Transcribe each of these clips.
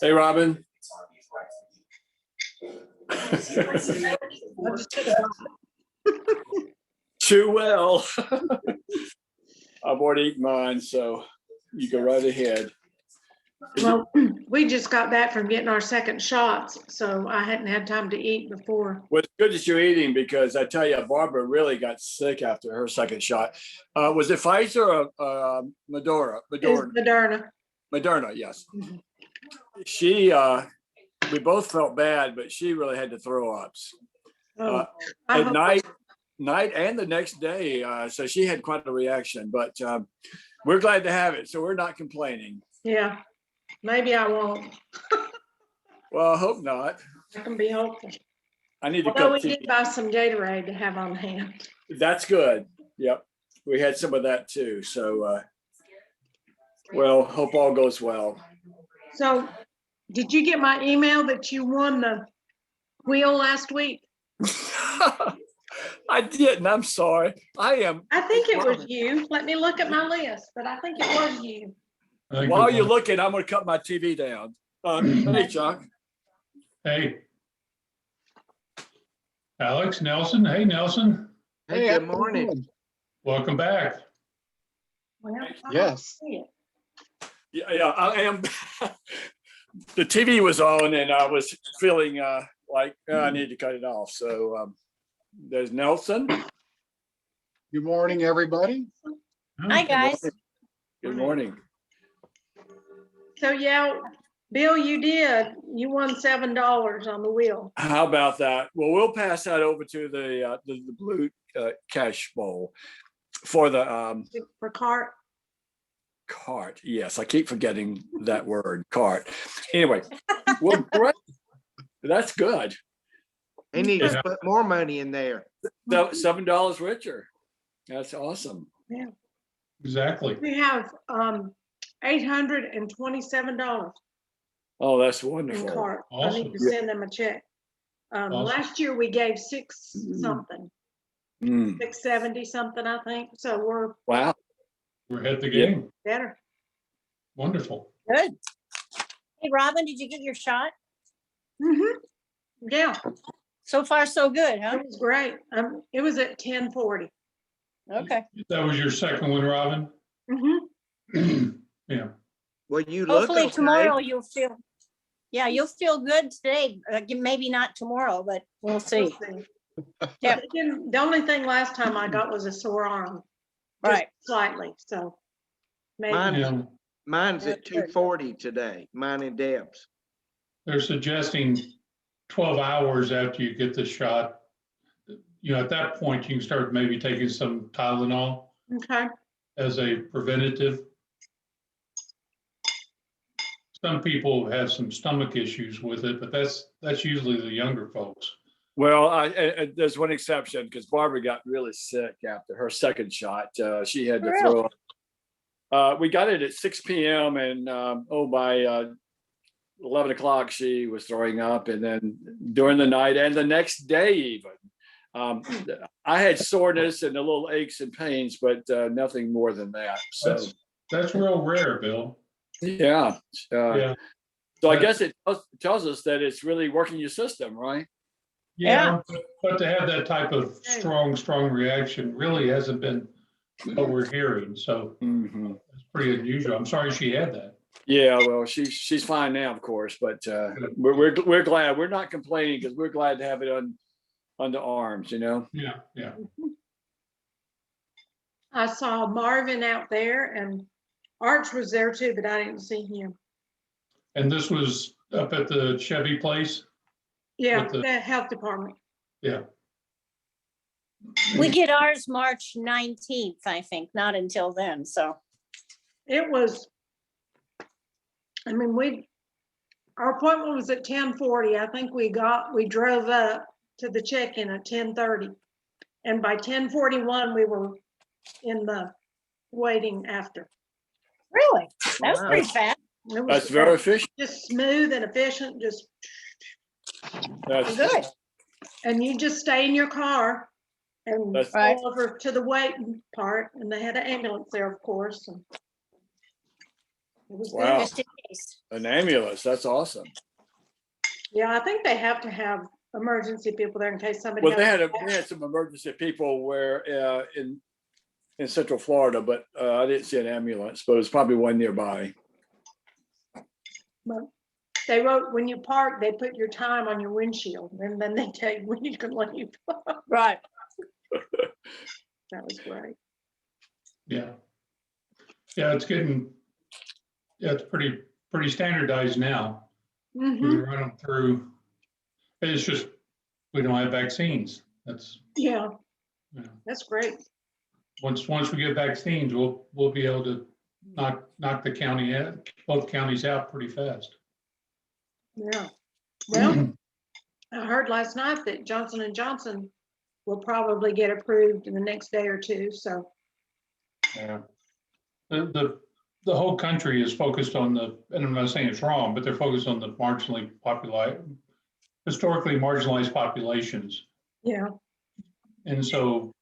Hey, Robin. Too well. I've already eaten mine, so you go right ahead. Well, we just got back from getting our second shots, so I hadn't had time to eat before. Well, it's good that you're eating, because I tell you, Barbara really got sick after her second shot. Was it Pfizer or Moderna? Moderna, yes. She, we both felt bad, but she really had to throw up at night and the next day. So she had quite a reaction, but we're glad to have it. So we're not complaining. Yeah, maybe I won't. Well, I hope not. I can be hopeful. I need to Although cut we did buy some Gatorade to have on hand. That's good. Yep. We had some of that too. So, well, hope all goes well. So did you get my email that you won the wheel last week? I didn't. I'm sorry. I think it was you. Let me look at my list, but I think it was you. While you're looking, I'm going to cut my TV down. Hey, Chuck. Hey. Alex, Nelson. Hey, Nelson. Hey, good morning. Welcome back. Well, Yes. Yeah, I am. The TV was on and I was feeling like I need to cut it off. So there's Nelson. Good morning, everybody. Hi, guys. Good morning. So yeah, Bill, you won $7 on the wheel. How about that? Well, we'll pass that over to the blue cash bowl for the For cart. cart. Yes, I keep forgetting that word, cart. Anyway, well, great. That's good. They need to put more money in there. So $7 richer. That's awesome. Yeah. Exactly. We have $827 Oh, that's in wonderful. cart. I Awesome. need to send them a check. Awesome. Last year we gave six something, 670 something, I think. So we're Wow. We're ahead of the game. better. Wonderful. Good. Hey, Robin, did you get your shot? Yeah, So far, so good, huh? it was great. It was at 10:40. Okay. That was your second one, Robin? Yeah. Well, you look Hopefully okay. tomorrow you'll feel, yeah, you'll feel good today. Maybe not tomorrow, but we'll see. Yep. The only thing last time I got was a sore arm. Just Right. slightly, so maybe. Yeah. Mine's at 2:40 today, mine and Deb's. They're suggesting 12 hours after you get the shot. You know, at that point, you can start maybe taking some Tylenol Okay. as a preventative. Some people have some stomach issues with it, but that's usually the younger folks. Well, there's one exception, because Barbara got really sick after her second shot. She had to throw up. We got it at 6 p.m. and by 11 o'clock she was throwing up, and then during the night and the next day even. I had soreness and a little aches and pains, but nothing more than that. So That's real rare, Bill. yeah. Yeah. So I guess it tells us that it's really working your system, right? Yeah, but to have that type of strong reaction really hasn't been what we're hearing. So it's pretty unusual. I'm sorry she had that. Yeah, well, she's fine now, of course, but we're glad. We're not complaining, because we're glad to have it under arms, you know. Yeah. I saw Marvin out there, and Arch was there too, but I didn't see him. And this was up at the Chevy place? Yeah, the health department. Yeah. We get ours March 19th, I think, not until then, so. It was, I mean, our appointment was at 10:40. I think we drove up to the check-in at 10:30. And by 10:41, we were in the waiting after. Really? That was pretty fast. That's very efficient. Just smooth and efficient, just. That's Good. And you just stay in your car and That's go right. over to the waiting part, and they had an ambulance there, of course. And was Wow. good. just in case. An ambulance, that's awesome. Yeah, I think they have to have emergency people there in case somebody. Well, has- they had some emergency people where in Central Florida, but I didn't see an ambulance, but it's probably one nearby. But they wrote, when you park, they put your time on your windshield, and then they tell you when you can leave. Right. That was great. Yeah. Yeah, it's pretty standardized now. Mhm. We run them through. It's just, we don't have vaccines. That's, Yeah, you know, that's great. once we get vaccines, we'll be able to knock the county out, both counties out pretty fast. Yeah. Well, I heard last night that Johnson & Johnson will probably get approved in the next day or two, so. Yeah. The whole country is focused on and I'm not saying it's wrong, but they're focused on the historically marginalized populations. Yeah. And so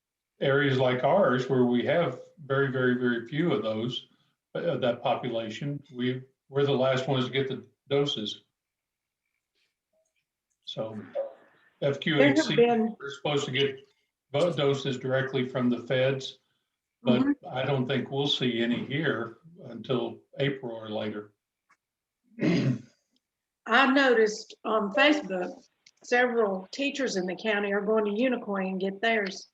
areas like ours, where we have very, very, very few of those, that population, we're the last ones to get the doses. So FQHC, we're supposed to get both doses directly from the feds, but I don't think we'll see any here until April or later. I noticed on Facebook, several teachers in the county are going to Unicoi and get theirs.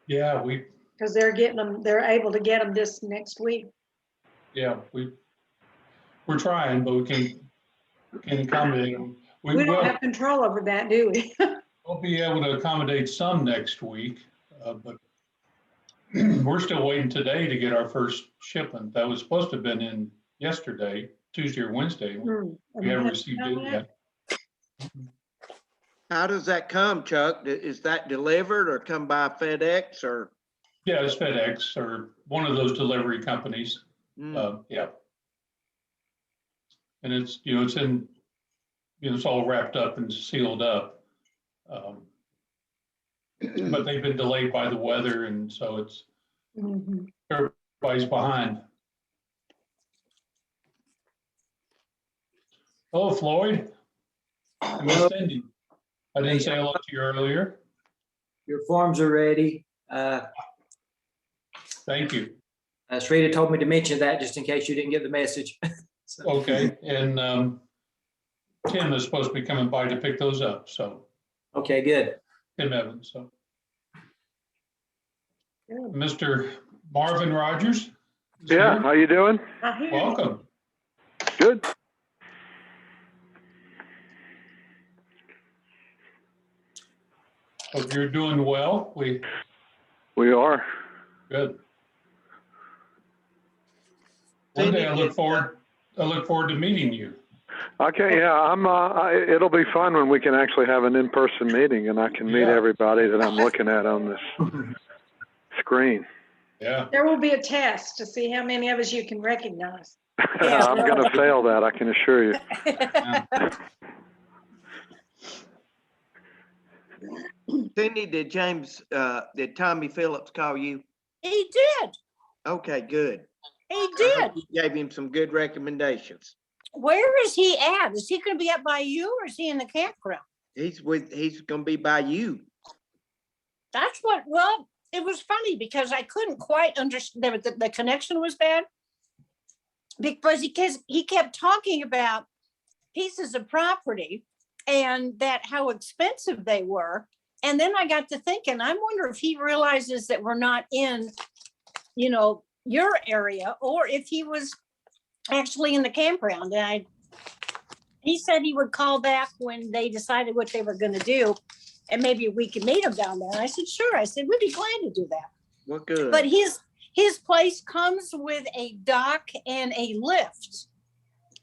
Yeah, Because they're getting them, they're able to get them this next week. we're trying, but we can't accommodate them. We don't have control over that, do we? We'll be able to accommodate some next week, but we're still waiting today to get our first shipment. That was supposed to have been in yesterday, Tuesday or Wednesday. We haven't received it yet. How does that come, Chuck? Is that delivered or come by FedEx or? Yeah, it's FedEx or one of those delivery companies. Yeah. And it's, it's in, it's all wrapped up and sealed up. But they've been delayed by the weather, and so it's everybody's behind. Hello, Floyd. Miss Cindy. I didn't say hello to you earlier. Your forms are ready. Thank you. Sharita told me to mention that just in case you didn't get the message. So. Okay, and Tim is supposed to be coming by to pick those up, so. Okay, good. Tim Evans, so. Mr. Marvin Rogers. Yeah, how you doing? Welcome. Good. Hope you're doing well. We are. Good. One day I look forward to meeting you. Okay, yeah, it'll be fun when we can actually have an in-person meeting and I can meet everybody that I'm looking at on this screen. Yeah. There will be a test to see how many of us you can recognize. Yeah. I'm going to fail that, I can assure you. Cindy, did Tommy Phillips call you? He did. Okay, good. He did. You gave him some good recommendations. Where is he at? Is he going to be up by you, or is he in the campground? He's gonna be by you. That's what, well, it was funny because I couldn't quite understand, the connection was bad. Because he kept talking about pieces of property and that how expensive they were. And then I got to thinking, I wonder if he realizes that we're not in, your area, or if he was actually in the campground. And he said he would call back when they decided what they were going to do, and maybe we could meet him down there. And I said, sure. I said, we'd be glad to do that. Well, good. But his place comes with a dock and a lift,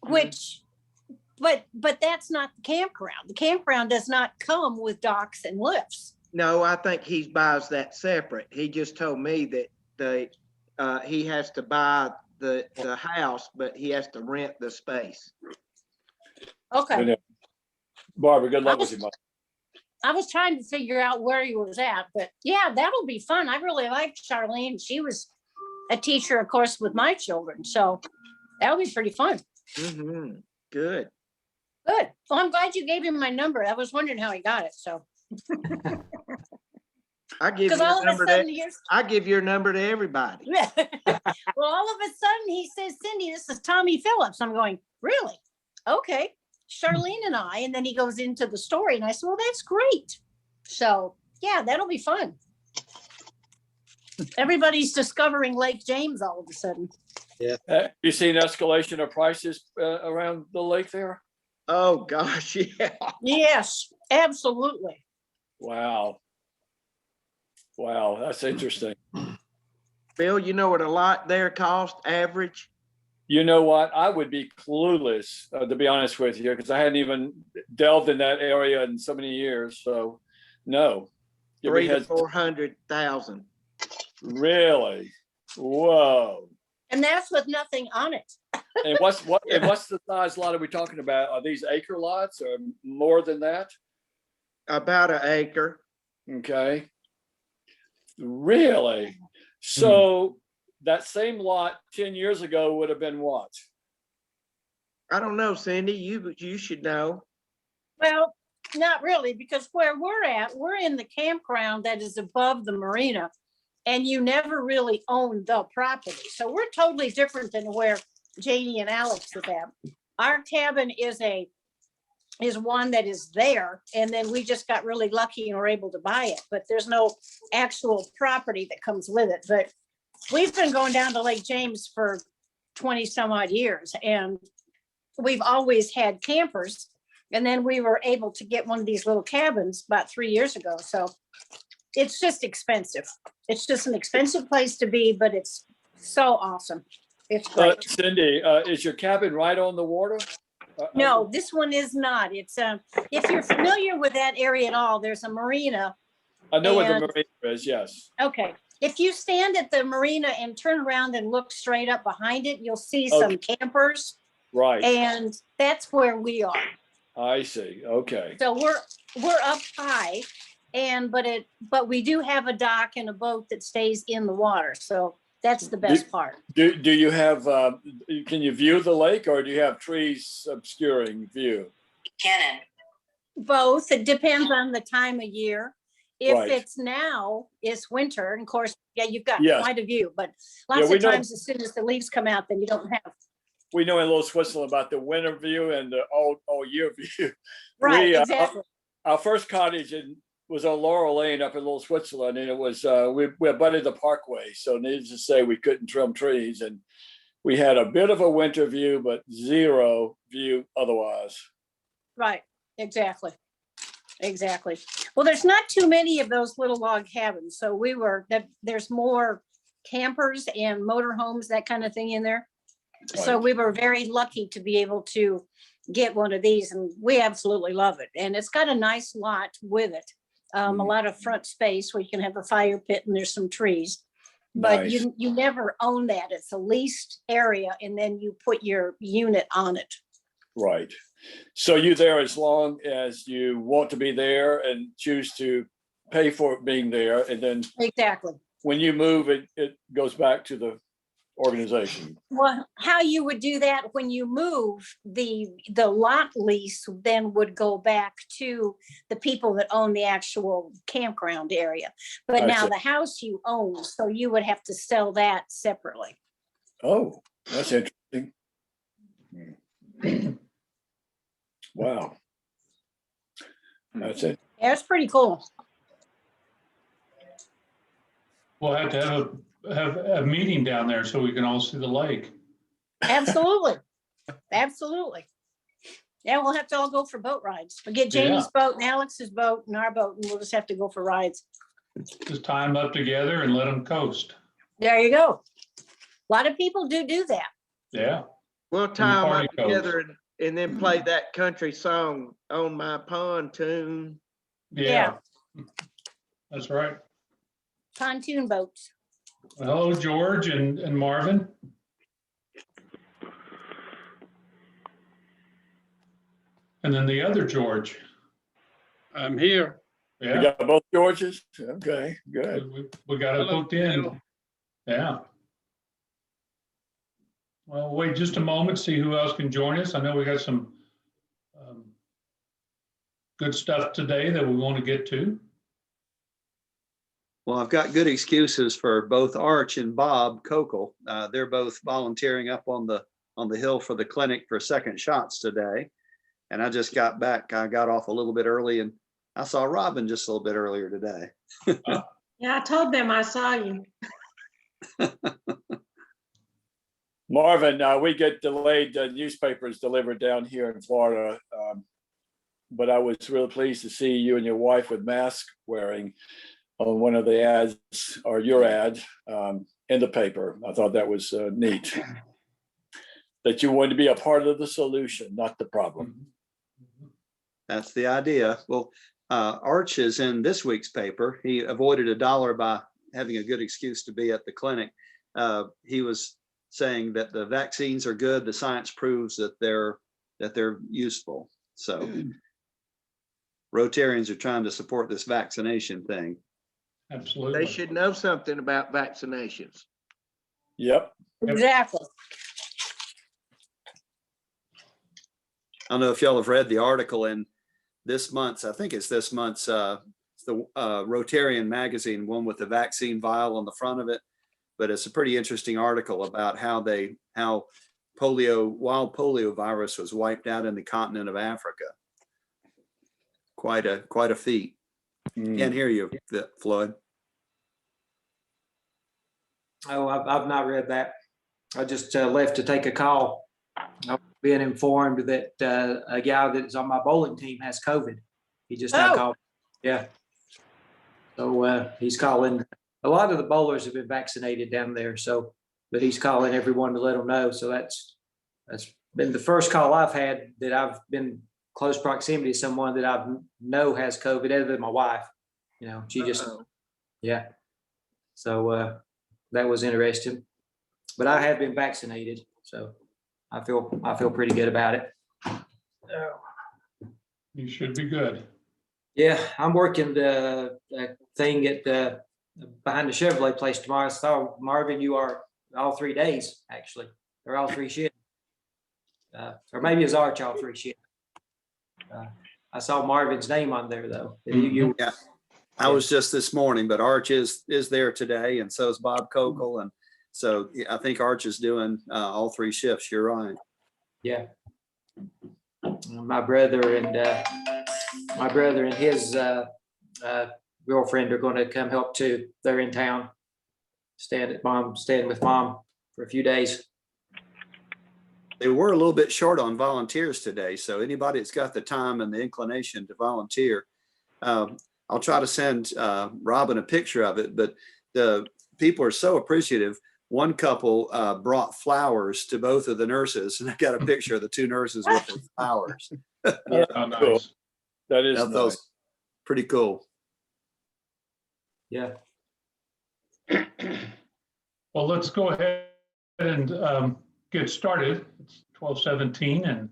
which, but that's not the campground. The campground does not come with docks and lifts. No, I think he buys that separate. He just told me that he has to buy the house, but he has to rent the space. Okay. Barbara, good luck with you, Mike. I was trying to figure out where he was at, but yeah, that'll be fun. I really liked Charlene. She was a teacher, of course, with my children. So That'll be pretty fun. Mhm. Good. Good. Well, I'm glad you gave him my number. I was wondering how he got it, so. I give Because your all of a number sudden, to, here's, I give your number to everybody. well, all of a sudden he says, Cindy, this is Tommy Phillips. I'm going, really? Okay. Charlene and I, and then he goes into the story and I said, well, that's great. So yeah, that'll be fun. Everybody's discovering Lake James all of a sudden. You seen escalation of prices around the lake there? Oh, gosh, yeah. Yes, absolutely. Wow. Wow, that's interesting. Bill, you know what a lot there cost average? You know what? I would be clueless, to be honest with you, because I hadn't even delved in that area in so many years. So, no. Give me 300 to heads- 400,000. Really? Whoa. And that's with nothing on it. And what's the size lot are we talking about? Are these acre lots or more than that? About an acre. Okay. Really? So that same lot 10 years ago would have been what? I don't know, Cindy, you should know. Well, not really, because where we're at, we're in the campground that is above the marina. And you never really own the property. So we're totally different than where Janie and Alex live at. Our cabin is one that is there. And then we just got really lucky and were able to buy it. But there's no actual property that comes with it. But we've been going down to Lake James for 20 some odd years. And we've always had campers. And then we were able to get one of these little cabins about 3 years ago. So it's just expensive. It's just an expensive place to be, but it's so awesome. It's great. Cindy, is your cabin right on the water? No, this one is not. It's if you're familiar with that area at all, there's a marina. I know where the and- marina is, yes. Okay. If you stand at the marina and turn around and look straight up behind it, you'll see some campers, Right, and that's where we are. I see, okay. So we're up high, but we do have a dock and a boat that stays in the water. So that's the best part. Do you have, can you view the lake or do you have trees obscuring view? Cannon. Both. It depends on the time of year. If Right. it's now, it's winter. And of course, yeah, you've got Yes. quite a view, but lots we of know. times as soon as the leaves come out, then you don't have. We know in Little Switzerland about the winter view and the all year view. Right, We, exactly. Our first cottage was on Laurel Lane up in Little Switzerland, and it was we abutted the parkway, so needless to say we couldn't trim trees, and we had a bit of a winter view, but zero view otherwise. Right, exactly. Exactly. Well, there's not too many of those little log cabins. So there's more campers and motorhomes, that kind of thing in there. So Right. we were very lucky to be able to get one of these, and we absolutely love it. And it's got a nice lot with it. A lot of front space where you can have a fire pit and there's some trees. But Nice. you never own that. It's a leased area, and then you put your unit on it. Right. So you there as long as you want to be there and choose to pay for it being there, and then Exactly. when you move, it goes back to the organization. Well, how you would do that when you move, the lot lease then would go back to the people that own the actual campground area. But I now see. the house you own, so you would have to sell that separately. Oh, that's interesting. Wow. That's it. Yeah, it's pretty cool. We'll have to have a meeting down there so we can all see the lake. Absolutely. Absolutely. Yeah, we'll have to all go for boat rides. We'll get Jamie's boat and Alex's boat and our boat, and we'll just have to go for rides. Just tie them up together and let them coast. There you go. A lot of people do that. Yeah. We'll tie them party up together and then play that country song, On My Pontoon. Yeah. That's right. Pontoon boats. Hello, George and Marvin. And then the other George. I'm here. We Yeah, got both Georges? Okay, good. we got it Hello, booked in. Bill. Yeah. Well, wait just a moment, see who else can join us. I know we got some good stuff today that we want to get to. Well, I've got good excuses for both Arch and Bob Kokel. They're both volunteering up on the hill for the clinic for second shots today. And I just got back. I got off a little bit early, and I saw Robin just a little bit earlier today. Yeah, I told them I saw you. Marvin, we get delayed newspapers delivered down here in Florida. But I was really pleased to see you and your wife with mask wearing on one of the ads, or your ad, in the paper. I thought that was neat. That you wanted to be a part of the solution, not the problem. That's the idea. Well, Arch is in this week's paper. He avoided $1 by having a good excuse to be at the clinic. He was saying that the vaccines are good. The science proves that they're useful. So Rotarians are trying to support this vaccination thing. Absolutely. They should know something about vaccinations. Yep. Exactly. I don't know if y'all have read the article in this month's, I think it's this month's, it's the Rotarian magazine, one with the vaccine vial on the front of it. But it's a pretty interesting article about how wild polio virus was wiped out in the continent of Africa. Quite a feat. Can't hear you, Floyd. Oh, I've not read that. I just left to take a call. I've been informed that a guy that's on my bowling team has COVID. He just now called. Yeah. So he's calling. A lot of the bowlers have been vaccinated down there. So, but he's calling everyone to let them know. So that's been the first call I've had that I've been close proximity to someone that I know has COVID, other than my wife. You know, she just, yeah. So that was interesting. But I have been vaccinated, so I feel pretty good about it. You should be good. Yeah, I'm working the thing at behind the Chevrolet place tomorrow. So Marvin, you are all 3 days actually, or all 3 shifts, or maybe it's Arch all 3 shifts. I saw Marvin's name on there though. Yeah, I was just this morning, but Arch is there today, and so is Bob Kokel, and so I think Arch is doing all 3 shifts. You're right. Yeah. My brother and his girlfriend are going to come help too. They're in town, staying with mom for a few days. They were a little bit short on volunteers today, so anybody that's got the time and the inclination to volunteer, I'll try to send Robin a picture of it. But the people are so appreciative. One couple brought flowers to both of the nurses, and I got a picture of the 2 nurses with the flowers. Yeah, Oh, nice. cool. That is That was nice. pretty cool. Yeah. Well, let's go ahead and get started. It's 12:17, and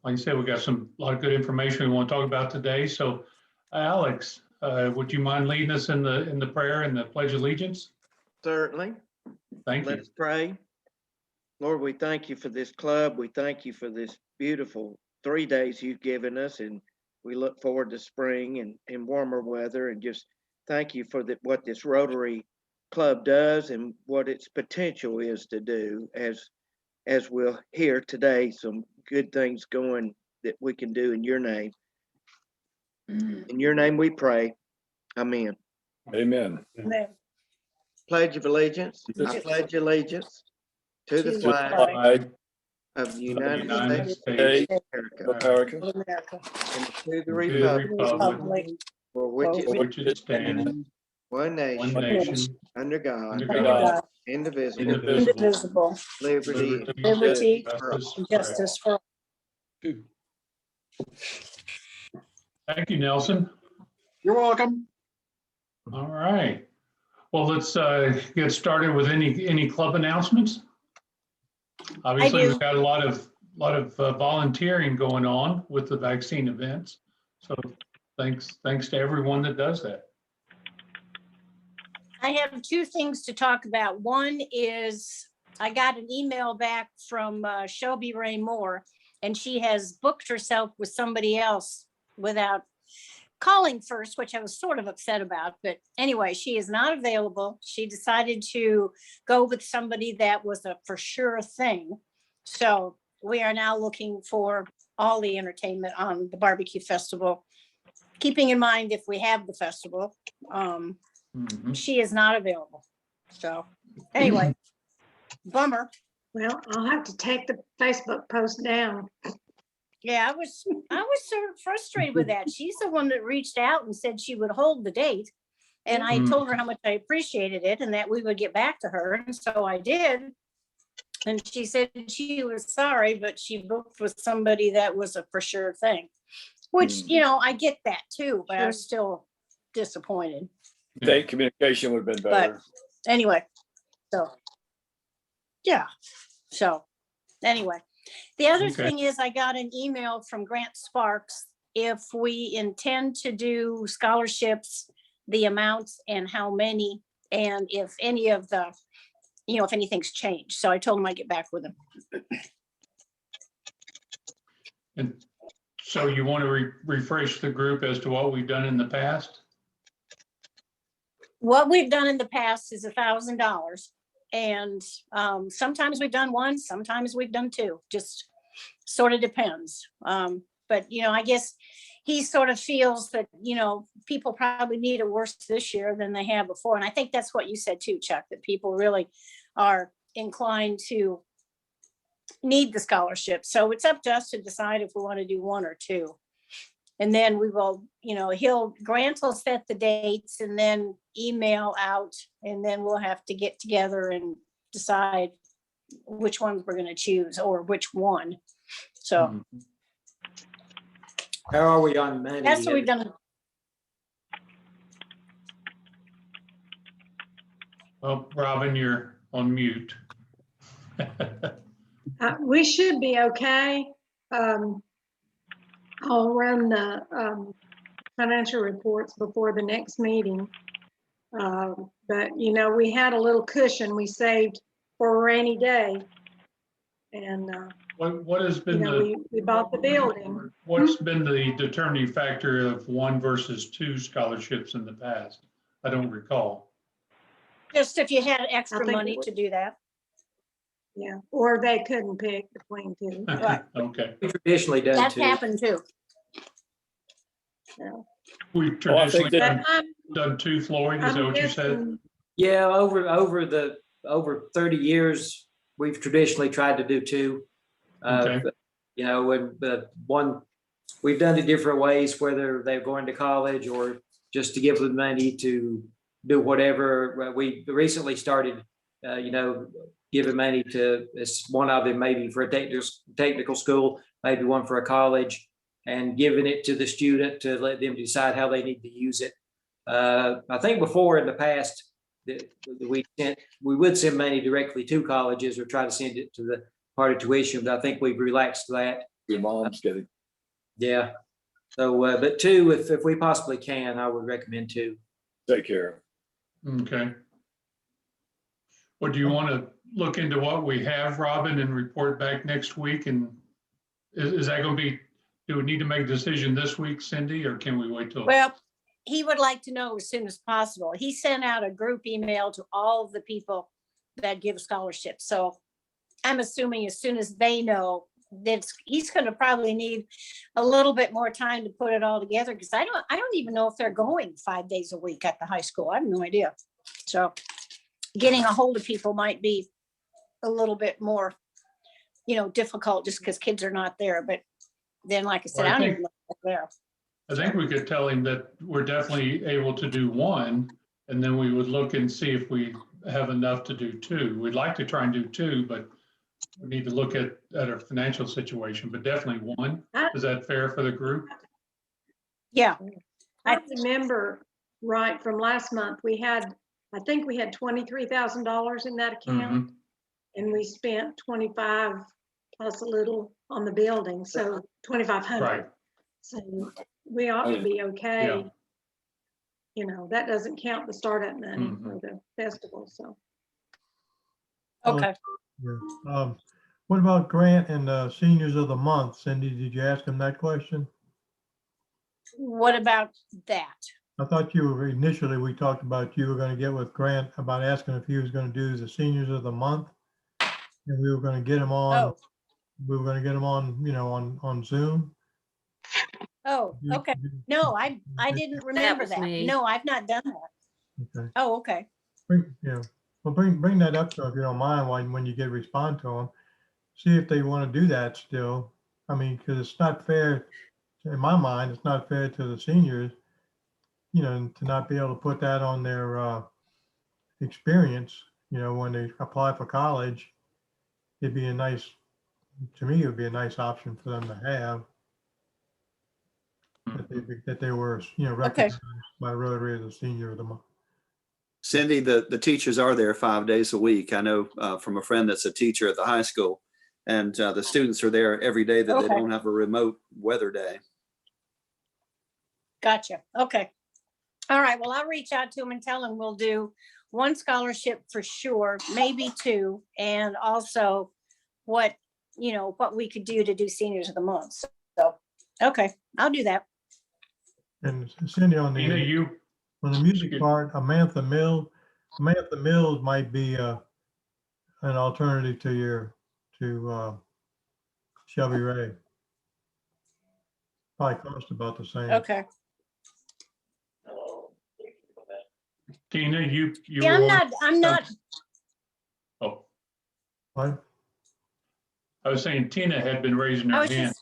like I said, we got a lot of good information we want to talk about today. So, Alex, would you mind leading us in the prayer and the Pledge of Allegiance? Certainly. Thank you. Let's pray. Lord, we thank you for this club. We thank you for this beautiful 3 days you've given us, and we look forward to spring and warmer weather, and just thank you for what this Rotary Club does and what its potential is to do, as we'll hear today, some good things going that we can do in your name. In your name we pray. Amen. Amen. Pledge of allegiance. I pledge allegiance to the flag Flag of the United United States States of of America, America. and to the to the republic republic for which for it which it stands, one one nation, nation, under God, under Under God, God, indivisible, indivisible, liberty, liberty, and justice for all. Thank you, Nelson. You're welcome. All right. Well, let's get started with any club announcements. Obviously, do. we've got a lot of volunteering going on with the vaccine events. So thanks to everyone that does that. I have 2 things to talk about. One is I got an email back from Shelby Ray Moore, and she has booked herself with somebody else without calling first, which I was sort of upset about. But anyway, she is not available. She decided to go with somebody that was a for sure thing. So we are now looking for all the entertainment on the barbecue festival, keeping in mind if we have the festival, she is not available. So anyway, bummer. Well, I'll have to take the Facebook post down. Yeah, I was sort of frustrated with that. She's the one that reached out and said she would hold the date. And I told her how much I appreciated it and that we would get back to her. And so I did. And she said she was sorry, but she booked with somebody that was a for sure thing, which, you know, I get that too, but I was still disappointed. I think communication would have been better. But anyway, so, yeah. So anyway, the other thing is I got an email from Grant Sparks. If we intend to do scholarships, the amounts and how many, and if any of the, you know, if anything's changed. So I told him I'd get back with him. And so you want to refresh the group as to what we've done in the past? What we've done in the past is $1,000. And sometimes we've done one, sometimes we've done two, just sort of depends. But, you know, I guess he sort of feels that, you know, people probably need it worse this year than they have before. And I think that's what you said too, Chuck, that people really are inclined to need the scholarship. So it's up to us to decide if we want to do one or two. And then we will, you know, Grant will set the dates and then email out, and then we'll have to get together and decide which ones we're going to choose or which one. So How are we on money? that's what we've done. Well, Robin, you're on mute. We should be okay. I'll run the financial reports before the next meeting. But, you know, we had a little cushion we saved for a rainy day. And, What has been you know, we bought the building. What's been the determining factor of 1 versus 2 scholarships in the past? I don't recall. Just if you had extra think money to do that. Yeah, or they couldn't pick between two. Right. Okay. We've traditionally done That's two. happened too. Yeah. We've Well, I think traditionally that- done 2, Floyd, is that what you said? guessing- Yeah, over 30 years, we've traditionally tried to do two. Okay. You know, when we've done it different ways, whether they're going to college or just to give them money to do whatever. We recently started, you know, giving money to one of them, maybe for a technical school, maybe one for a college, and giving it to the student to let them decide how they need to use it. I think before in the past, we would send money directly to colleges or try to send it to the part of tuition, but I think we've relaxed that. Your mom's getting. Yeah. So, but two, if we possibly can, I would recommend two. Take care. Okay. Well, do you want to look into what we have, Robin, and report back next week? And is that going to be, do we need to make a decision this week, Cindy, or can we wait till? Well, he would like to know as soon as possible. He sent out a group email to all of the people that give scholarships. So I'm assuming as soon as they know that he's going to probably need a little bit more time to put it all together, because I don't even know if they're going 5 days a week at the high school. I have no idea. So getting a hold of people might be a little bit more, you know, difficult just because kids are not there. But then, like I said, Well, I don't even know if they're there. I think we could tell him that we're definitely able to do one, and then we would look and see if we have enough to do two. We'd like to try and do two, but we need to look at our financial situation, but definitely one. Is that fair for the group? Yeah. I remember right from last month, I think we had $23,000 in that account, and we spent 25 plus a little on the building, so 2,500. Right. So we ought to be okay. Yeah. You know, that doesn't count the startup money for the festival, so. Okay. Yeah. What about Grant and the seniors of the month? Cindy, did you ask him that question? What about that? I thought you were, initially, we talked about you were going to get with Grant about asking if he was going to do the seniors of the month. And we were going to get him on, Oh, on Zoom. oh, okay. No, I didn't remember was that. me. No, I've not done that. Okay. Oh, okay. Bring that up to him if you don't mind when you get respond to them. See if they want to do that still. I mean, because it's not fair, in my mind, it's not fair to the seniors, to not be able to put that on their experience, when they apply for college. It'd be to me, it would be a nice option for them to have. That they were, recognized by Rotary as a senior of the month. Cindy, the teachers are there 5 days a week. I know from a friend that's a teacher at the high school, and the students are there every day that they Okay. don't have a remote weather day. Gotcha. Okay. All right. Well, I'll reach out to him and tell him we'll do one scholarship for sure, maybe two, and also what we could do to do seniors of the month. So, okay, I'll do that. And Cindy, on the music part, Amantha Mills might be an alternative to Shelby Ray. Probably cost about the same. Okay. Tina, you Yeah, I'm not. Oh, What? I was saying Tina had been raising her hand.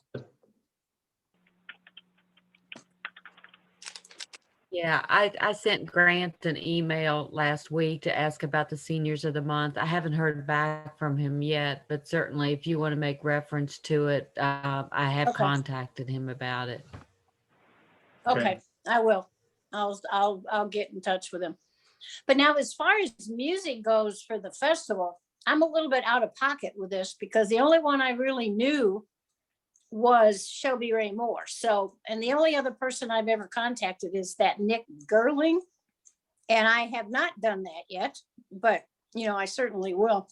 Yeah, I sent Grant an email last week to ask about the seniors of the month. I haven't heard back from him yet, but certainly if you want to make reference to it, I have contacted him about it. Okay, I will. I'll get in touch with him. But now, as far as music goes for the festival, I'm a little bit out of pocket with this because the only one I really knew was Shelby Ray Moore. So, and the only other person I've ever contacted is that Nick Gerling. And I have not done that yet, but I certainly will.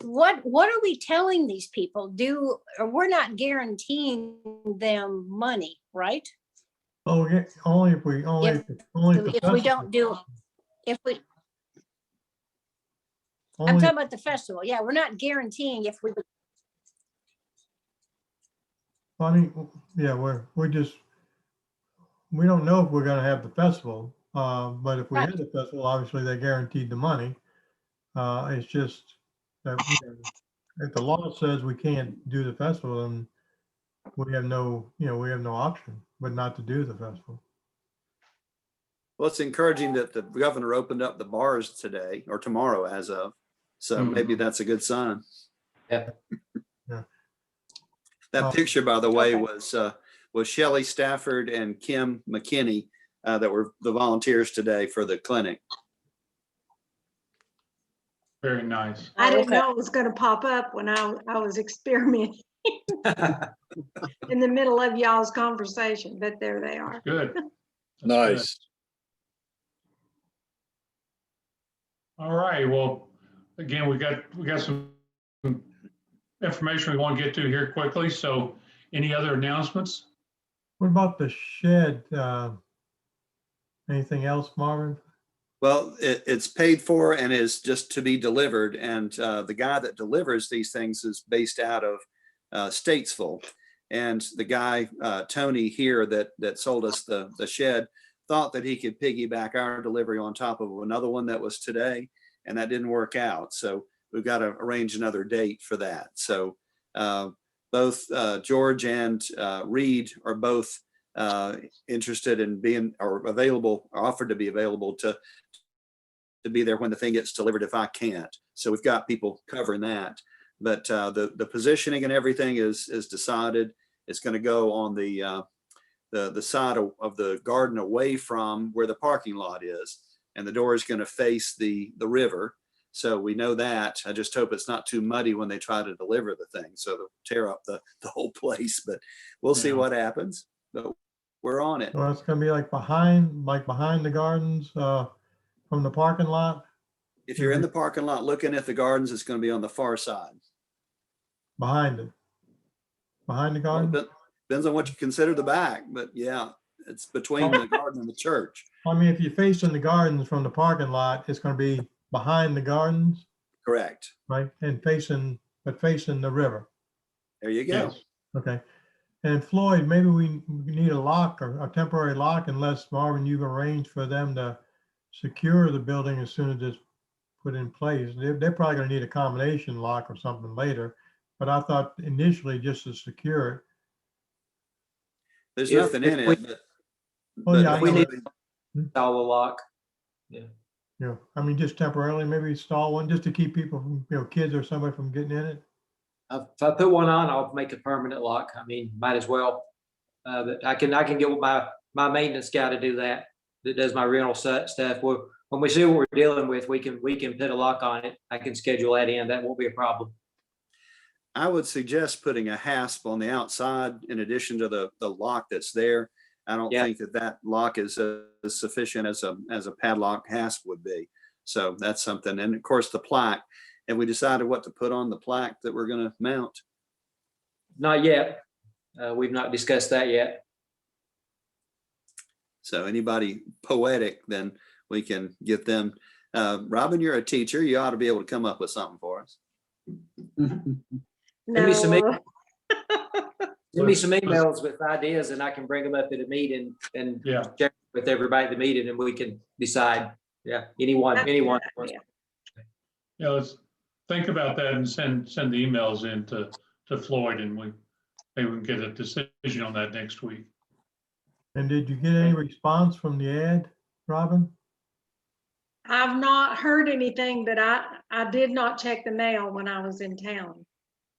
What are we telling these people? We're not guaranteeing them money, right? Oh, yeah, only if we don't do, I'm talking about the festival. Yeah, we're not guaranteeing if we. I mean, yeah, we don't know if we're going to have the festival, but if we had the festival, obviously they guaranteed the money. It's just that if the law says we can't do the festival, then we have no option but not to do the festival. Well, it's encouraging that the governor opened up the bars today or tomorrow as of, so maybe that's a good sign. Yeah. Yeah. That picture, by the way, was Shelley Stafford and Kim McKinney that were the volunteers today for the clinic. Very nice. I didn't know it was going to pop up when I was experimenting in the middle of y'all's conversation, but there they are. Good. Nice. All right. Well, again, we got some information we want to get to here quickly. So, any other announcements? What about the shed? Anything else, Marvin? Well, it's paid for and is just to be delivered. And the guy that delivers these things is based out of Statesville. And the guy, Tony here that sold us the shed, thought that he could piggyback our delivery on top of another one that was today. And that didn't work out. So we've got to arrange another date for that. So both George and Reed are both interested in being or available, or offered to be available to be there when the thing gets delivered if I can't. So we've got people covering that. But the positioning and everything is decided. It's going to go on the side of the garden away from where the parking lot is, and the door is going to face the river. So we know that. I just hope it's not too muddy when they try to deliver the thing, so they'll tear up the whole place. But we'll see what happens. But we're on it. Well, it's going to be like behind the gardens from the parking lot. If you're in the parking lot looking at the gardens, it's going to be on the far side. behind it. Behind the Well, garden? depends on what you consider the back, but yeah, it's between the garden and the church. I mean, if you're facing the gardens from the parking lot, it's gonna be behind the gardens, Correct. right? And facing the river. There you go. Yes. Okay. And Floyd, maybe we need a lock or a temporary lock unless Marvin, you've arranged for them to secure the building as soon as it's put in place. They're probably gonna need a combination lock or something later, but I thought initially just to secure it. There's If- nothing if in we- it, but. Oh, yeah, but I we know. need- Install a lock. Yeah, I mean, just temporarily, maybe install one just to keep people from, kids or somebody from getting in it. If I put one on, I'll make a permanent lock. I mean, might as well. But I can get with my maintenance guy to do that. That does my rental stuff. When we see what we're dealing with, we can put a lock on it. I can schedule that in. That won't be a problem. I would suggest putting a hasp on the outside in addition to the lock that's there. I don't Yeah. think that lock is as sufficient as a padlock hasp would be. So that's something. And of course, the plaque. Have we decided what to put on the plaque that we're going to mount? Not yet. We've not discussed that yet. So anybody poetic, then we can get them. Robin, you're a teacher. You ought to be able to come up with something for us. Send me some No. Send me some emails with ideas and I can bring them up at a meeting and Yeah. share with everybody at the meeting and we can decide. Yeah, anyone. That's a good idea. Yeah, let's think about that and send the emails in to Floyd and maybe we can get a decision on that next week. And did you get any response from the ad, Robin? I've not heard anything, but I did not check the mail when I was in town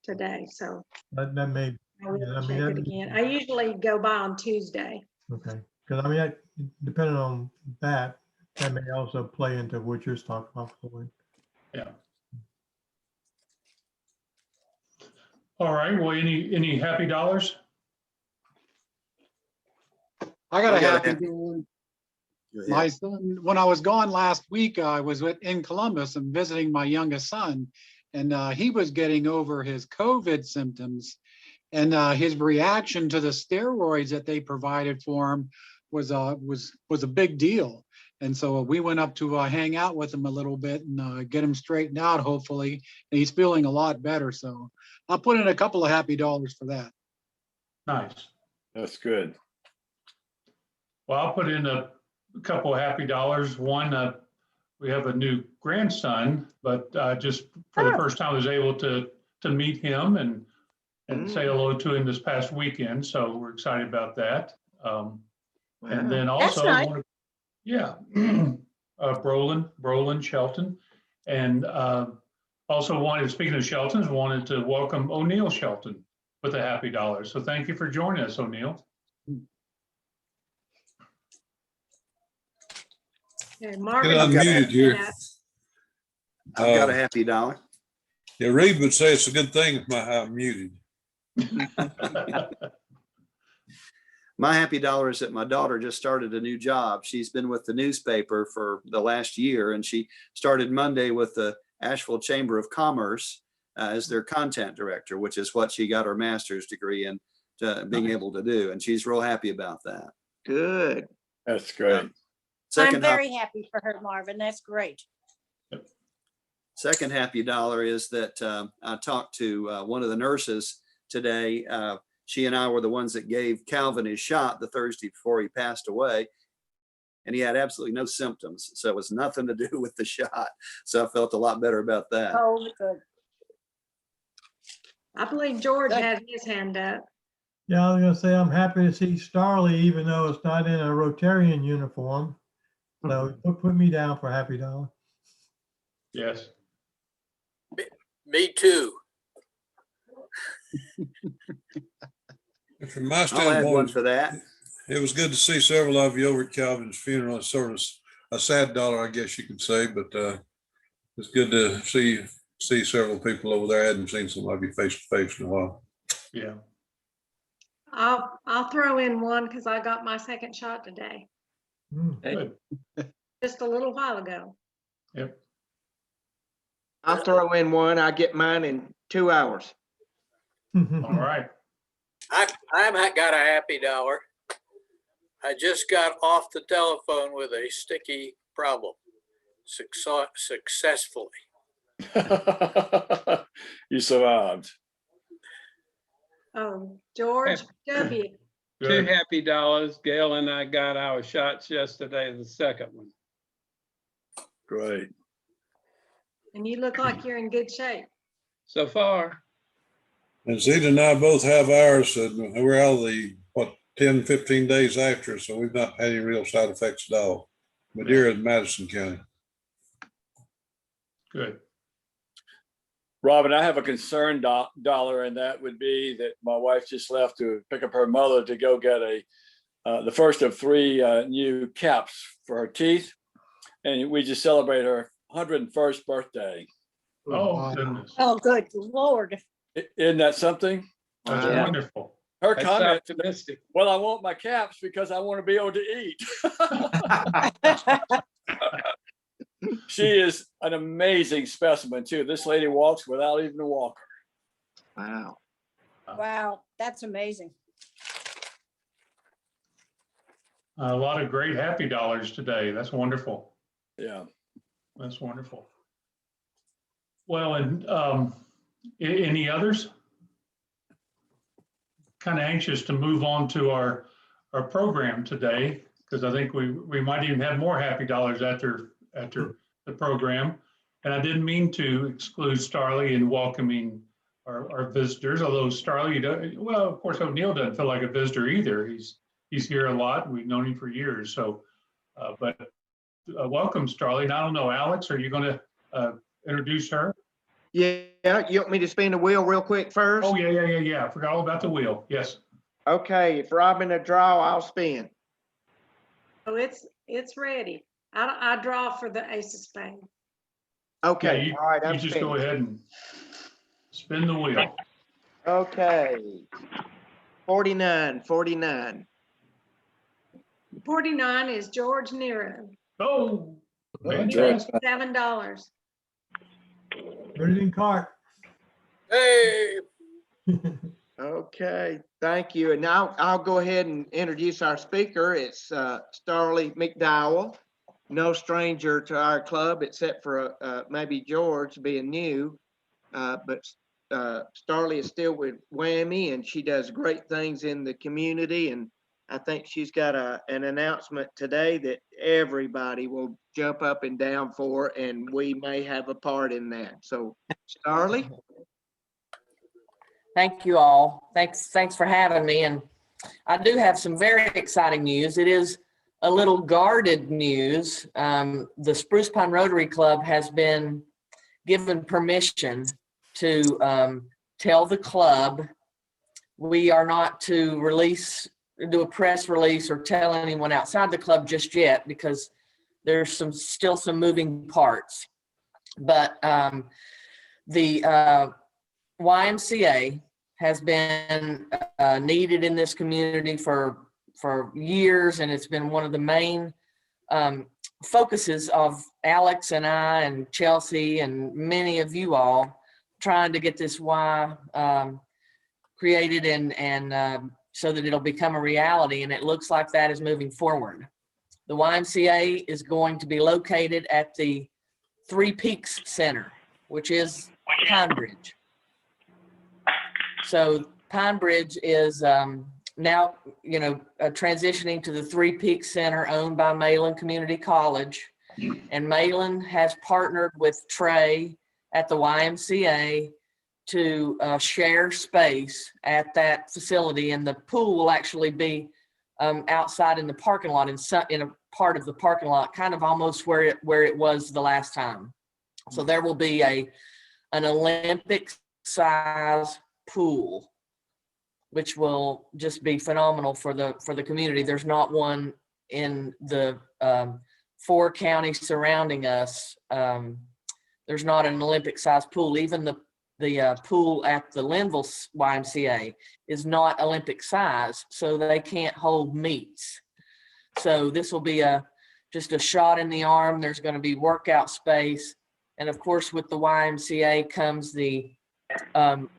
today, so That may, I will Yeah, I mean, check that- it again. I usually go by on Tuesday. okay, because I mean, depending on that may also play into what you're talking about, Floyd. Yeah. All right, well, any happy dollars? I got I a got a happy one. Go ahead. My son, when I was gone last week, I was in Columbus and visiting my youngest son, and he was getting over his COVID symptoms, and his reaction to the steroids that they provided for him was a big deal. And so we went up to hang out with him a little bit and get him straightened out, hopefully. And he's feeling a lot better. So I'll put in a couple of happy dollars for that. Nice. That's good. Well, I'll put in a couple of happy dollars. One, we have a new grandson, but just for the first time, I was able to meet him and say hello to him this past weekend. So we're excited about that. And then also, nice. yeah, Brolin Shelton. And also speaking of Sheltons, wanted to welcome O'Neill Shelton with a happy dollar. So thank you for joining us, O'Neill. Okay, Get Marvin. unmuted here. I've got a happy dollar. Yeah, Reed would say it's a good thing if I'm muted. My happy dollar is that my daughter just started a new job. She's been with the newspaper for the last year, and she started Monday with the Asheville Chamber of Commerce as their content director, which is what she got her master's degree in being able to do. And she's real happy about that. Good. That's great. Second, I'm very happy for her, Marvin. That's great. second happy dollar is that I talked to one of the nurses today. She and I were the ones that gave Calvin his shot the Thursday before he passed away. And he had absolutely no symptoms. So it was nothing to do with the shot. So I felt a lot better about that. Oh, good. I believe George had his hand up. Yeah, I was gonna say, I'm happy to see Starley, even though it's not in a Rotarian uniform. So put me down for a happy dollar. Yes. Me too. From my I'll add one standpoint, for that. it was good to see several of you over at Calvin's funeral. It's sort of a sad dollar, I guess you could say, but it's good to see several people over there. I hadn't seen some of you face to face in a while. Yeah. I'll throw in one because I got my second shot today, Good. just a little while ago. Yep. I'll throw in one. I get mine in 2 hours. All right. I've got a happy dollar. I just got off the telephone with a sticky problem successfully. You survived. George W. Good. 2 happy dollars. Gail and I got our shots yesterday, the second one. Great. And you look like you're in good shape. So far, And Zeta and I both have ours, and we're out of the, 10, 15 days after, so we've not had any real side effects at all. Madeira and Madison County. Good. Robin, I have a concern dollar, and that would be that my wife just left to pick up her mother to go get the first of 3 new caps for her teeth. And we just celebrate her 101st birthday. Oh, goodness. Oh, good Lord. Isn't that something? That's Yeah. wonderful. Her that's comment, optimistic. well, I want my caps because I want to be able to eat. She is an amazing specimen too. This lady walks without even a walker. Wow. Wow, that's amazing. A lot of great happy dollars today. That's wonderful. Yeah. That's wonderful. Well, and any others? Kind of anxious to move on to our program today, because I think we might even have more happy dollars after the program. And I didn't mean to exclude Starley in welcoming our visitors, although Starley, well, of course, O'Neill doesn't feel like a visitor either. He's here a lot. We've known him for years. So, but welcome, Starley. And I don't know, Alex, are you going to introduce her? Yeah, you want me to spin the wheel real quick first? Oh, yeah. I forgot all about the wheel. Yes. Okay, if Robin a draw, I'll spin. Oh, it's ready. I draw for the ace of spades. Okay, Yeah, all right, you I'm just spinning. go ahead and spin the wheel. Okay. 49. 49 is George Nero. Oh, George. fantastic. $7. Put it in cart. Hey, Okay, thank you. And now I'll go ahead and introduce our speaker. It's Starley McDowell. No stranger to our club, except for maybe George being new. But Starley is still with Whammy, and she does great things in the community. And I think she's got an announcement today that everybody will jump up and down for, and we may have a part in that. So, Starley? Thank you all. Thanks for having me. And I do have some very exciting news. It is a little guarded news. The Spruce Pine Rotary Club has been given permission to tell the club we are not to do a press release or tell anyone outside the club just yet, because there's still some moving parts. But the YMCA has been needed in this community for years, and it's been one of the main focuses of Alex and I and Chelsea and many of you all trying to get this Y created and so that it'll become a reality, and it looks like that is moving forward. The YMCA is going to be located at the Three Peaks Center, which is Pine Bridge. So Pine Bridge is now, transitioning to the Three Peaks Center owned by Malin Community College. And Malin has partnered with Trey at the YMCA to share space at that facility. And the pool will actually be outside in the parking lot, in a part of the parking lot, kind of almost where it was the last time. So there will be an Olympic size pool, which will just be phenomenal for the community. There's not one in the 4 counties surrounding us. There's not an Olympic size pool. Even the pool at the Linville YMCA is not Olympic size, so they can't hold meets. So this will be just a shot in the arm. There's going to be workout space. And of course, with the YMCA comes the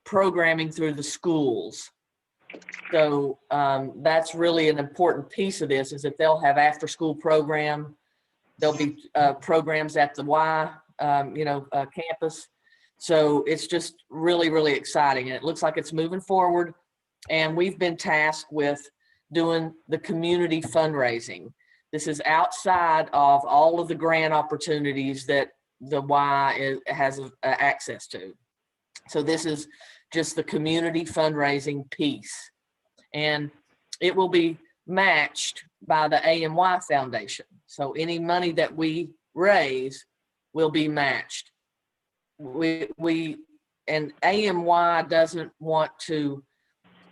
programming through the schools. So that's really an important piece of this, is that they'll have after-school program. There'll be programs at the Y, campus. So it's just really, really exciting. And it looks like it's moving forward. And we've been tasked with doing the community fundraising. This is outside of all of the grant opportunities that the Y has access to. So this is just the community fundraising piece. And it will be matched by the AMY Foundation. So any money that we raise will be matched. And AMY doesn't want to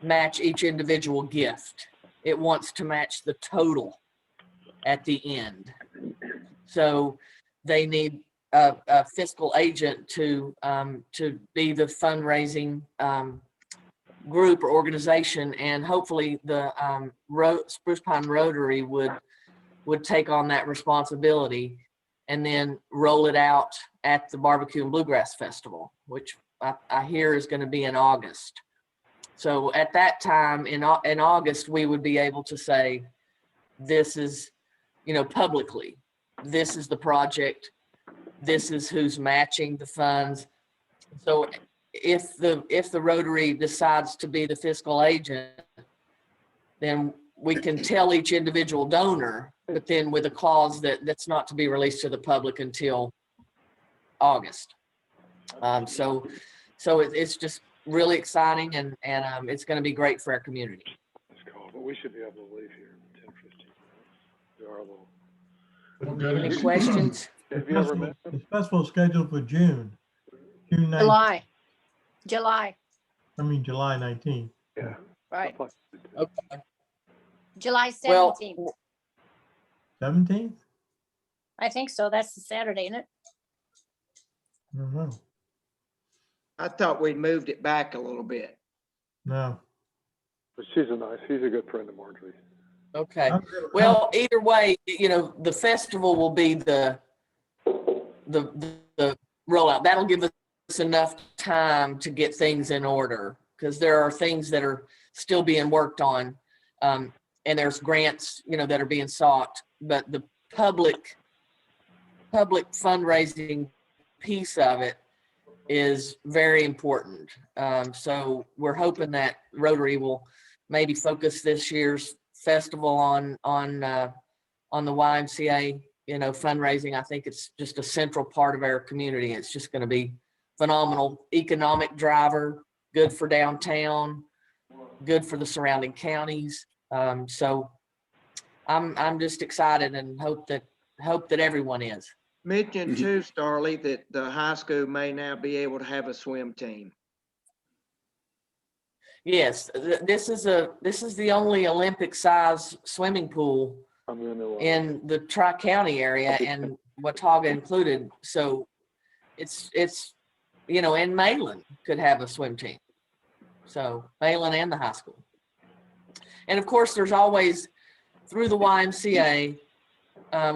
match each individual gift. It wants to match the total at the end. So they need a fiscal agent to be the fundraising group or organization, and hopefully the Spruce Pine Rotary would take on that responsibility and then roll it out at the Barbecue and Bluegrass Festival, which I hear is going to be in August. So at that time in August, we would be able to say, this is, publicly, this is the project, this is who's matching the funds. So if the Rotary decides to be the fiscal agent, then we can tell each individual donor, but then with a clause that's not to be released to the public until August. So it's just really exciting, and it's going to be great for our community. Let's call, but we should be able to leave here in 10, 15 minutes. Do our little. Any questions? Have you ever met them? The festival is scheduled for June 9th. July, July 19th. Yeah. right. Okay. July Well, 17th. 17th? I think so. That's the Saturday, isn't it? I don't know. I thought we'd moved it back a little bit. No. But she's a good friend of Marjorie's. Okay. Well, either way, the festival will be the rollout. That'll give us enough time to get things in order, because there are things that are still being worked on, and there's grants, that are being sought. But the public fundraising piece of it is very important. So we're hoping that Rotary will maybe focus this year's festival on the YMCA, fundraising. I think it's just a central part of our community. It's just going to be phenomenal economic driver, good for downtown, good for the surrounding counties. So I'm just excited and hope that everyone is. Mention too, Starley, that the high school may now be able to have a swim team. Yes, this is the only Olympic size swimming pool in the Tri-County area, and Watauga included. So it's and Malin could have a swim team. So Malin and the high school. And of course, there's always, through the YMCA,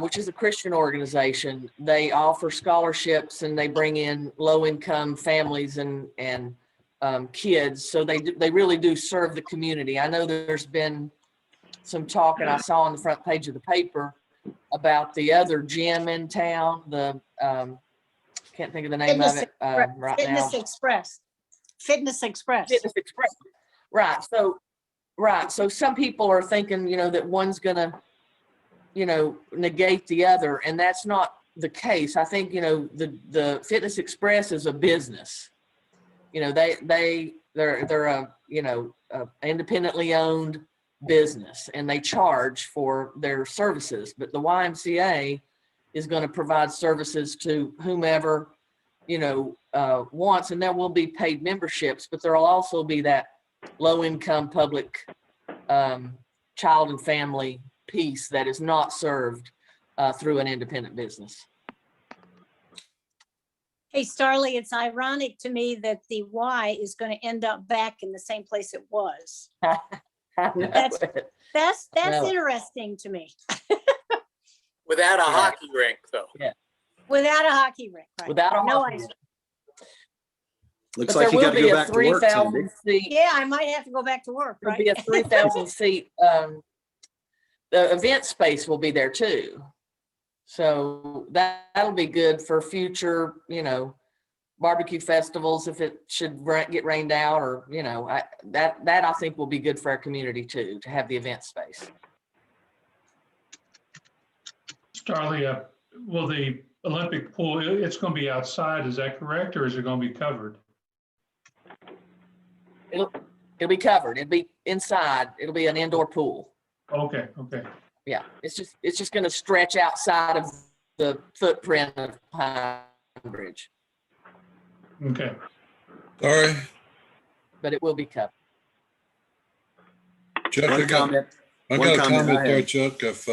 which is a Christian organization, they offer scholarships and they bring in low-income families and kids. So they really do serve the community. I know there's been some talk, and I saw on the front page of the paper about the other gym in town, the can't think of the name of it right now. Fitness Express. Right. So some people are thinking, that one's gonna, negate the other, and that's not the case. I think, the Fitness Express is a business. They're a independently owned business, and they charge for their services. But the YMCA is going to provide services to whomever wants, and there will be paid memberships, but there will also be that low-income public child and family piece that is not served through an independent business. Hey, Starley, it's ironic to me that the Y is going to end up back in the same place it was. That's interesting to me. Without a hockey rink, though. Yeah. Without a hockey rink. Right? Without a no hockey rink. Looks But there like you will got to be go a back to work, 3,000 Cindy. seat, Yeah, I might have to go back to work, there'll right? be a 3,000 seat, the event space will be there too. So that'll be good for future, barbecue festivals if it should get rained out, or, that I think will be good for our community too, to have the event space. Starley, will the Olympic pool, it's going to be outside, is that correct, or is it going to be covered? It'll be covered. It'll be inside. It'll be an indoor pool. Okay. Yeah, it's just going to stretch outside of the footprint of Pine Bridge, Okay. Sorry, but it will be covered. Chuck, One I got comment a I comment there, had. Chuck, if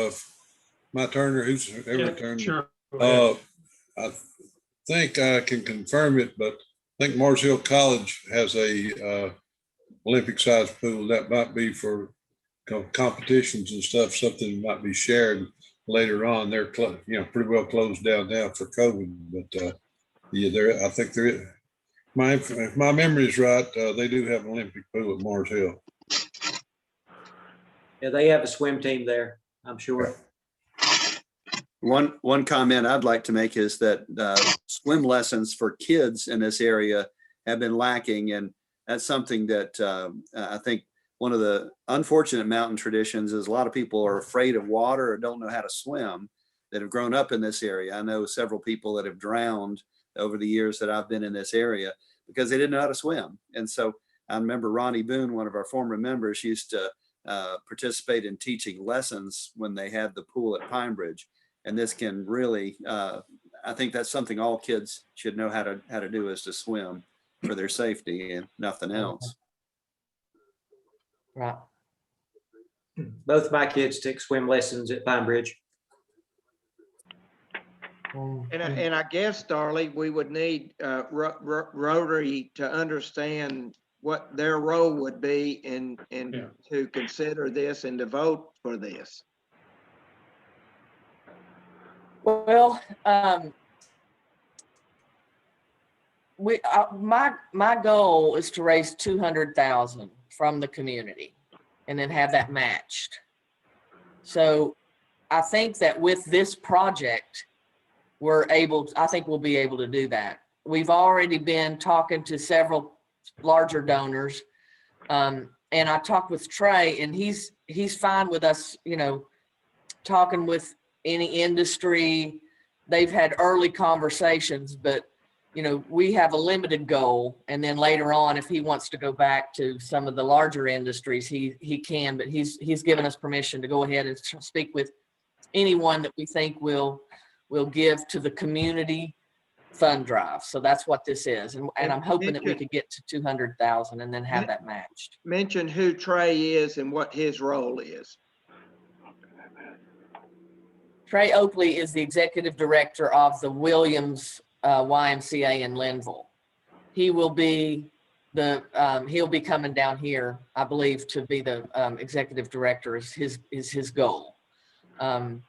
my Turner, who's ever Yeah, turned. sure. Go I think I can confirm it, but I think Mars Hill College has a Olympic sized pool that might be for competitions and stuff, something that might be shared later on. They're pretty well closed down now for COVID, but I think there is. If my memory is right, they do have an Olympic pool at Mars Hill. Yeah, they have a swim team there, I'm sure. One comment I'd like to make is that swim lessons for kids in this area have been lacking, and that's something that I think one of the unfortunate mountain traditions is a lot of people are afraid of water or don't know how to swim that have grown up in this area. I know several people that have drowned over the years that I've been in this area because they didn't know how to swim. And so I remember Ronnie Boone, one of our former members, used to participate in teaching lessons when they had the pool at Pine Bridge. And this can really, I think that's something all kids should know how to do, is to swim for their safety and nothing else. Right. Both my kids took swim lessons at Pine Bridge. And I guess, Starley, we would need Rotary to understand what their role would be and to consider this and to vote for this. Well, my goal is to raise 200,000 from the community and then have that matched. So I think that with this project, I think we'll be able to do that. We've already been talking to several larger donors. And I talked with Trey, and he's fine with us, talking with any industry. They've had early conversations, but we have a limited goal. And then later on, if he wants to go back to some of the larger industries, he can, but he's given us permission to go ahead and speak with anyone that we think will give to the community fund drive. So that's what this is. And I'm hoping that we could get to 200,000 and then have that matched. Mention who Trey is and what his role is. Trey Oakley is the executive director of the Williams YMCA in Linville. He will be he'll be coming down here, I believe, to be the executive director is his goal. And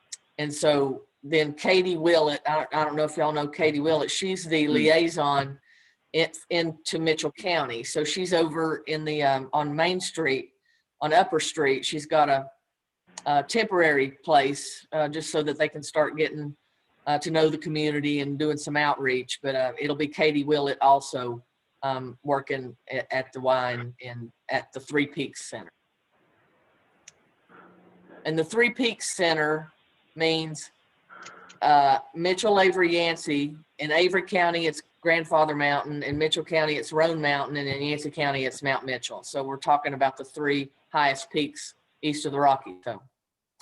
so then Katie Willett, I don't know if y'all know Katie Willett, she's the liaison into Mitchell County. So she's over in the on Main Street, on Upper Street. She's got a temporary place just so that they can start getting to know the community and doing some outreach. But it'll be Katie Willett also working at the wine at the Three Peaks Center. And the Three Peaks Center means Mitchell, Avery, Yancey. In Avery County, it's Grandfather Mountain. In Mitchell County, it's Roan Mountain. And in Yancey County, it's Mount Mitchell. So we're talking about the three highest peaks east of the Rockies. So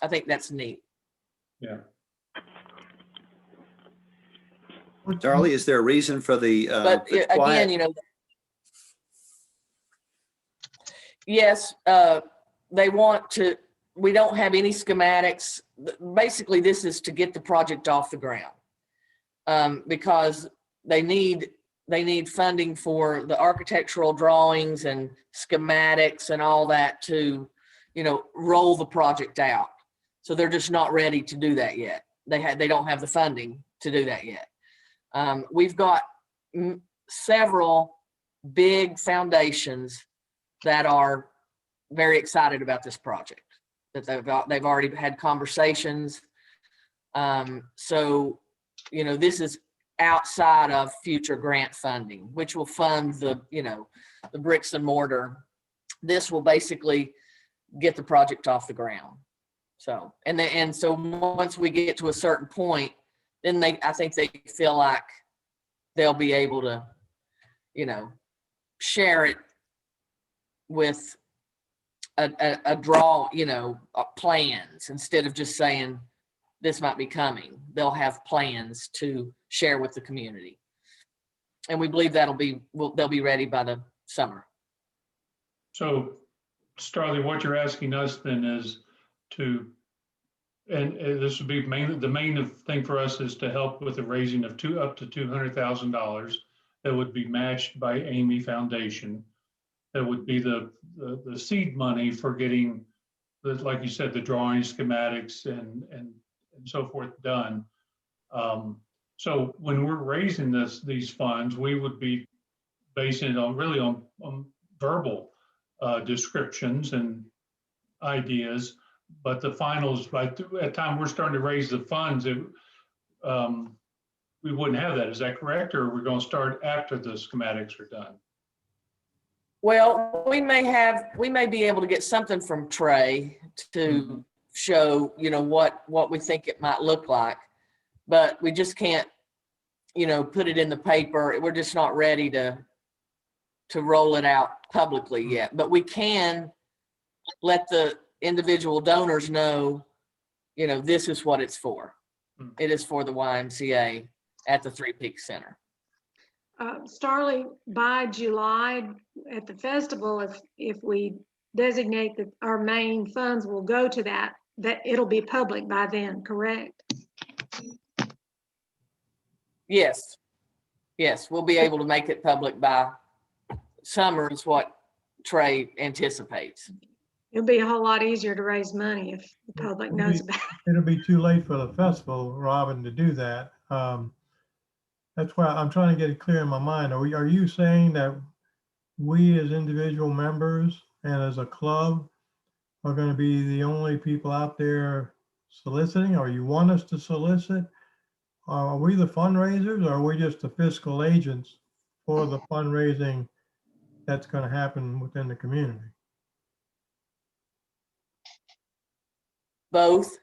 I think that's neat. Yeah. Darlie, is there a reason for the but quiet? again, yes, they want to. We don't have any schematics. Basically, this is to get the project off the ground because they need funding for the architectural drawings and schematics and all that to, roll the project out. So they're just not ready to do that yet. They don't have the funding to do that yet. We've got several big foundations that are very excited about this project, that they've already had conversations. So, you know, this is outside of future grant funding, which will fund the, you know, the bricks and mortar. This will basically get the project off the ground. So, and so once we get to a certain point, then I think they feel like they'll be able to, you know, share it with a draw, you know, plans, instead of just saying this might be coming. They'll have plans to share with the community. And we believe they'll be ready by the summer. So Starley, what you're asking us then is to, and this would be the main thing for us is to help with the raising of up to $200,000 that would be matched by Amy Foundation. That would be the seed money for getting, like you said, the drawings, schematics, and so forth done. So when we're raising these funds, we would be basing it on verbal descriptions and ideas, but the finals, by the time we're starting to raise the funds, we wouldn't have that. Is that correct? Or we're going to start after the schematics are done? Well, we may be able to get something from Trey to show, you know, what we think it might look like, but we just can't, you know, put it in the paper. We're just not ready to roll it out publicly yet, but we can let the individual donors know, you know, this is what it's for. It is for the YMCA at the Three Peaks Center. Starley, by July at the festival, if we designate that our main funds will go to that it'll be public by then, correct? Yes, we'll be able to make it public by summer is what Trey anticipates. It'll be a whole lot easier to raise money if the public knows about it. It'll be too late for the festival, Robin, to do that. That's why I'm trying to get it clear in my mind. Are you saying that we as individual members and as a club are going to be the only people out there soliciting, or you want us to solicit? Are we the fundraisers, or are we just the fiscal agents for the fundraising that's going to happen within the community? Both.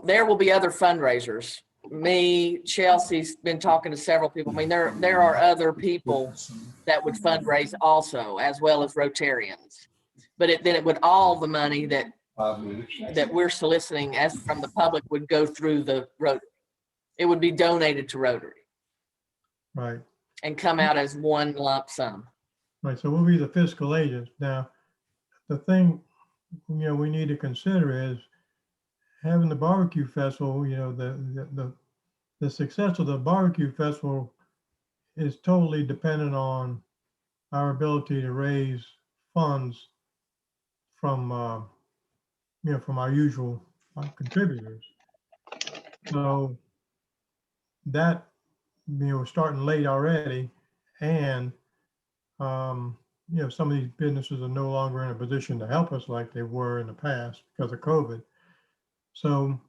There will be other fundraisers. Me, Chelsea's been talking to several people. I mean, there are other people that would fundraise also, as well as Rotarians. But then it would, all the money that we're soliciting as from the public would go through the Rotary. It would be donated to Rotary. Right. And come out as one lump sum. Right. So we'll be the fiscal agents. Now, the thing, you know, we need to consider is having the barbecue festival. You know, the success of the barbecue festival is totally dependent on our ability to raise funds from, you know, from our usual contributors. So that, you know, we're starting late already, and you know, some of these businesses are no longer in a position to help us like they were in the past because of COVID. So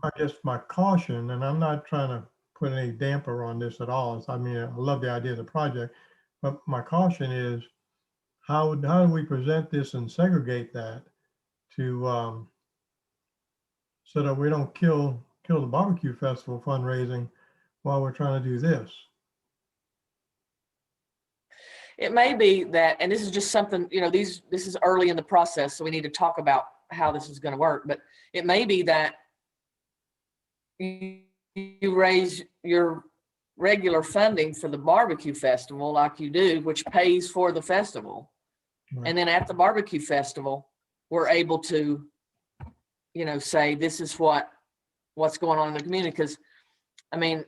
I guess my caution, and I'm not trying to put any damper on this at all. I mean, I love the idea of the project, but my caution is how do we present this and segregate that to so that we don't kill the barbecue festival fundraising while we're trying to do this. It may be that, and this is just something, you know, this is early in the process, so we need to talk about how this is going to work, but it may be that you raise your regular funding for the barbecue festival like you do, which pays for the festival. Right. And then at the barbecue festival, we're able to, you know, say this is what's going on in the community. Because, I mean,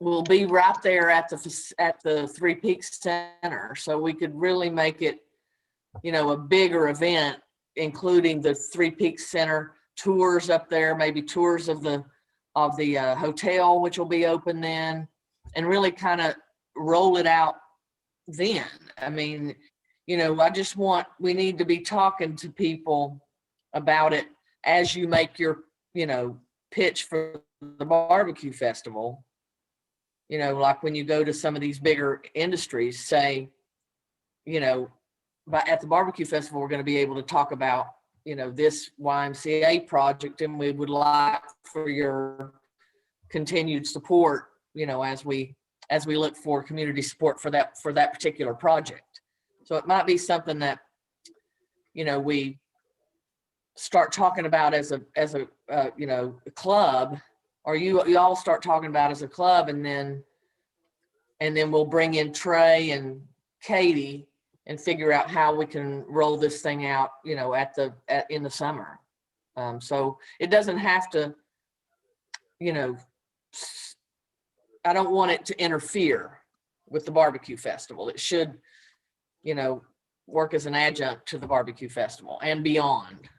we'll be right there at the Three Peaks Center, so we could really make it, you know, a bigger event, including the Three Peaks Center tours up there, maybe tours of the hotel, which will be open then, and really kind of roll it out then. I mean, we need to be talking to people about it as you make your, pitch for the barbecue festival. Like when you go to some of these bigger industries, say, at the barbecue festival, we're going to be able to talk about, this YMCA project, and we would like for your continued support, as we look for community support for that particular project. So it might be something that, we start talking about as a club, or you all start talking about as a club, and then we'll bring in Trey and Katie and figure out how we can roll this thing out, in the summer. So it doesn't have to, I don't want it to interfere with the barbecue festival. It should, work as an adjunct to the barbecue festival and beyond.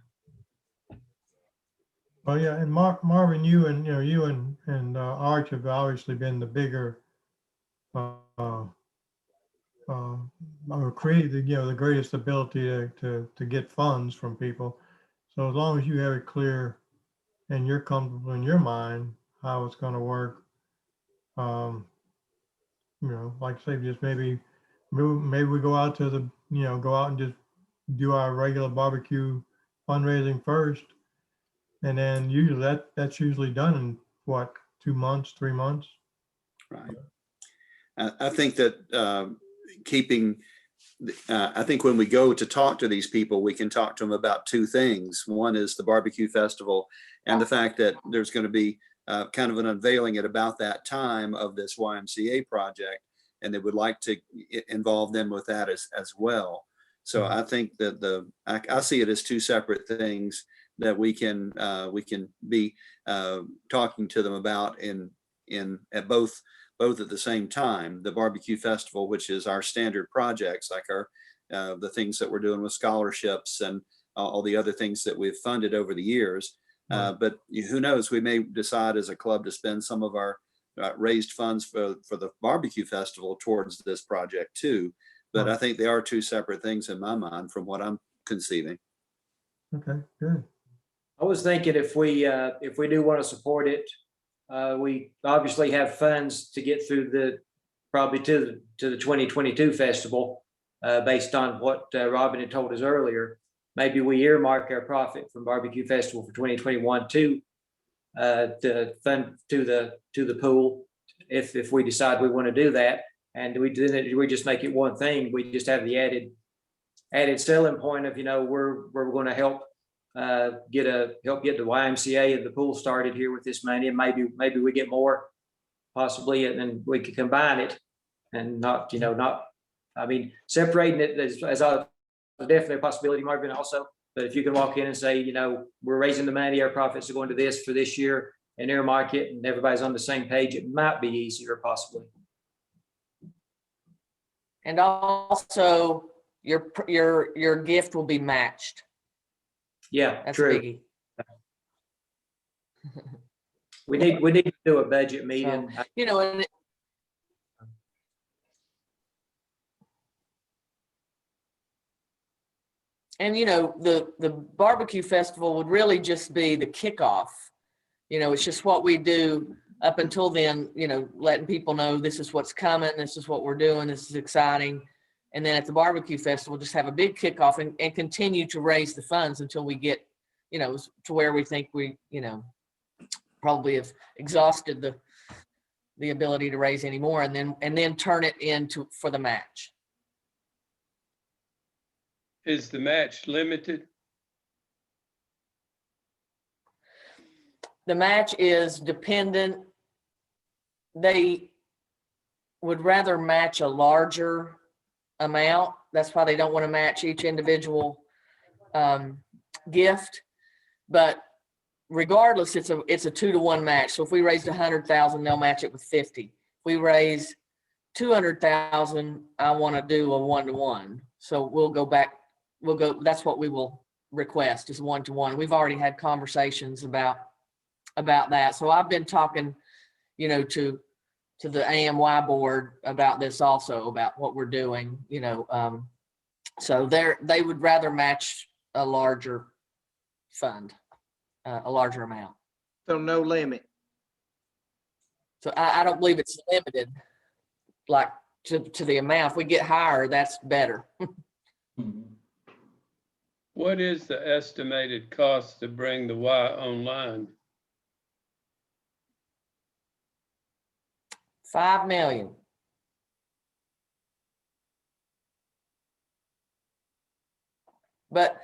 Well, yeah, and Marvin, you and Arch have obviously been the bigger or created the greatest ability to get funds from people. So as long as you have it clear and you're comfortable in your mind how it's going to work, like I say, just maybe we go out to go out and just do our regular barbecue fundraising first, and then usually that's usually done in what, 2 months, 3 months. Right. I think that I think when we go to talk to these people, we can talk to them about two things. One is the barbecue festival and the fact that there's going to be kind of an unveiling at about that time of this YMCA project, and they would like to involve them with that as well. So I think that I see it as two separate things that we can be talking to them about at both at the same time. The barbecue festival, which is our standard projects, like the things that we're doing with scholarships and all the other things that we've funded over the years. But who knows, we may decide as a club to spend some of our raised funds for the barbecue festival towards this project too. But I think they are two separate things in my mind from what I'm conceiving. Okay, good. I was thinking if we do want to support it, we obviously have funds to get through probably to the 2022 festival, based on what Robin had told us earlier. Maybe we earmark our profit from barbecue festival for 2021 to fund to the pool, if we decide we want to do that, and we just make it one thing. We just have the added selling point of we're going to help get the YMCA and the pool started here with this money, and maybe we get more possibly, and then we could combine it and not separating it as definitely a possibility, Marvin, also. But if you can walk in and say, we're raising the money, our profits are going to this for this year, and earmark it, and everybody's on the same page, it might be easier possibly. And also your gift will be matched. Yeah, that's true. Biggie. We need to do a budget meeting. So, and the barbecue festival would really just be the kickoff. It's just what we do up until then, letting people know this is what's coming, this is what we're doing, this is exciting. And then at the barbecue festival, just have a big kickoff and continue to raise the funds until we get, to where we think we, probably have exhausted the ability to raise any more, and then turn it into for the match. Is the match limited? The match is dependent. They would rather match a larger amount. That's why they don't want to match each individual gift. But regardless, it's a 2-to-1 match. So if we raised 100,000, they'll match it with 50. If we raise 200,000, I want to do a 1-to-1. So we'll go. That's what we will request, is 1-to-1. We've already had conversations about that. So I've been talking, to to the AMY board about this also, about what we're doing, you know. So they would rather match a larger fund, a larger amount. So no limit. So I don't believe it's limited, like to the amount. If we get higher, that's better. What is the estimated cost to bring the Y online? $5 million. But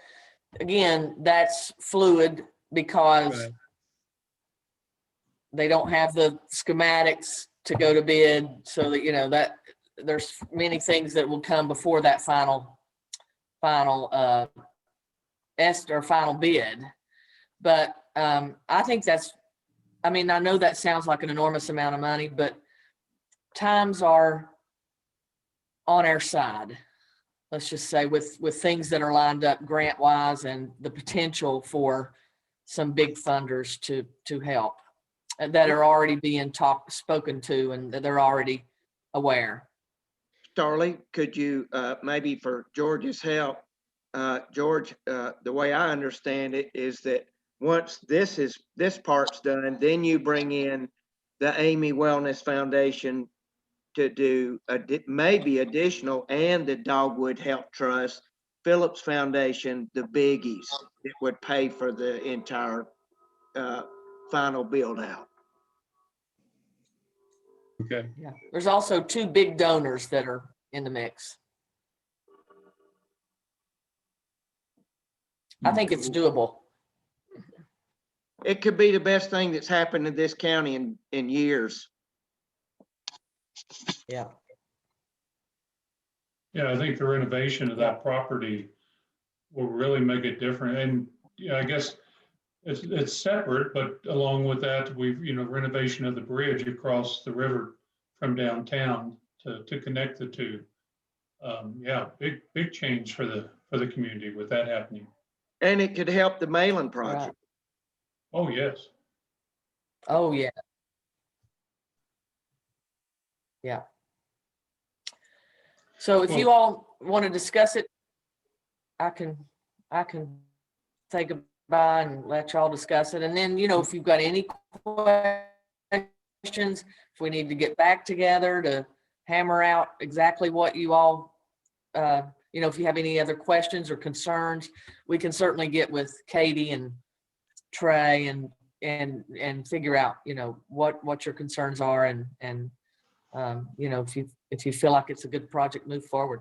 again, that's fluid because Right. they don't have the schematics to go to bid, so that, you know, that there's many things that will come before that final final bid. But I think that's, I mean, I know that sounds like an enormous amount of money, but times are on our side. Let's just say with things that are lined up grant wise and the potential for some big funders to help that are already being spoken to, and that they're already aware. Starley, could you, maybe for George's help, George, the way I understand it is that once this part's done, then you bring in the Amy Wellness Foundation to do maybe additional, and the Dogwood Health Trust, Phillips Foundation, the biggies that would pay for the entire final build out. Okay. Yeah. There's also 2 big donors that are in the mix. I think it's doable. It could be the best thing that's happened in this county in years. Yeah. Yeah, I think the renovation of that property will really make it different. And yeah, I guess it's separate, but along with that, we've, you know, renovation of the bridge across the river from downtown to connect the two. Yeah, big change for the community with that happening. And it could help the Malin project. Right. Oh, yes. Oh, yeah. Yeah. So if you all want to discuss it, I can say goodbye and let y'all discuss it. And then, you know, if you've got any questions, if we need to get back together to hammer out exactly what you all, you know, if you have any other questions or concerns, we can certainly get with Katie and Trey and figure out, you know, what your concerns are, and you know, if you feel like it's a good project, move forward.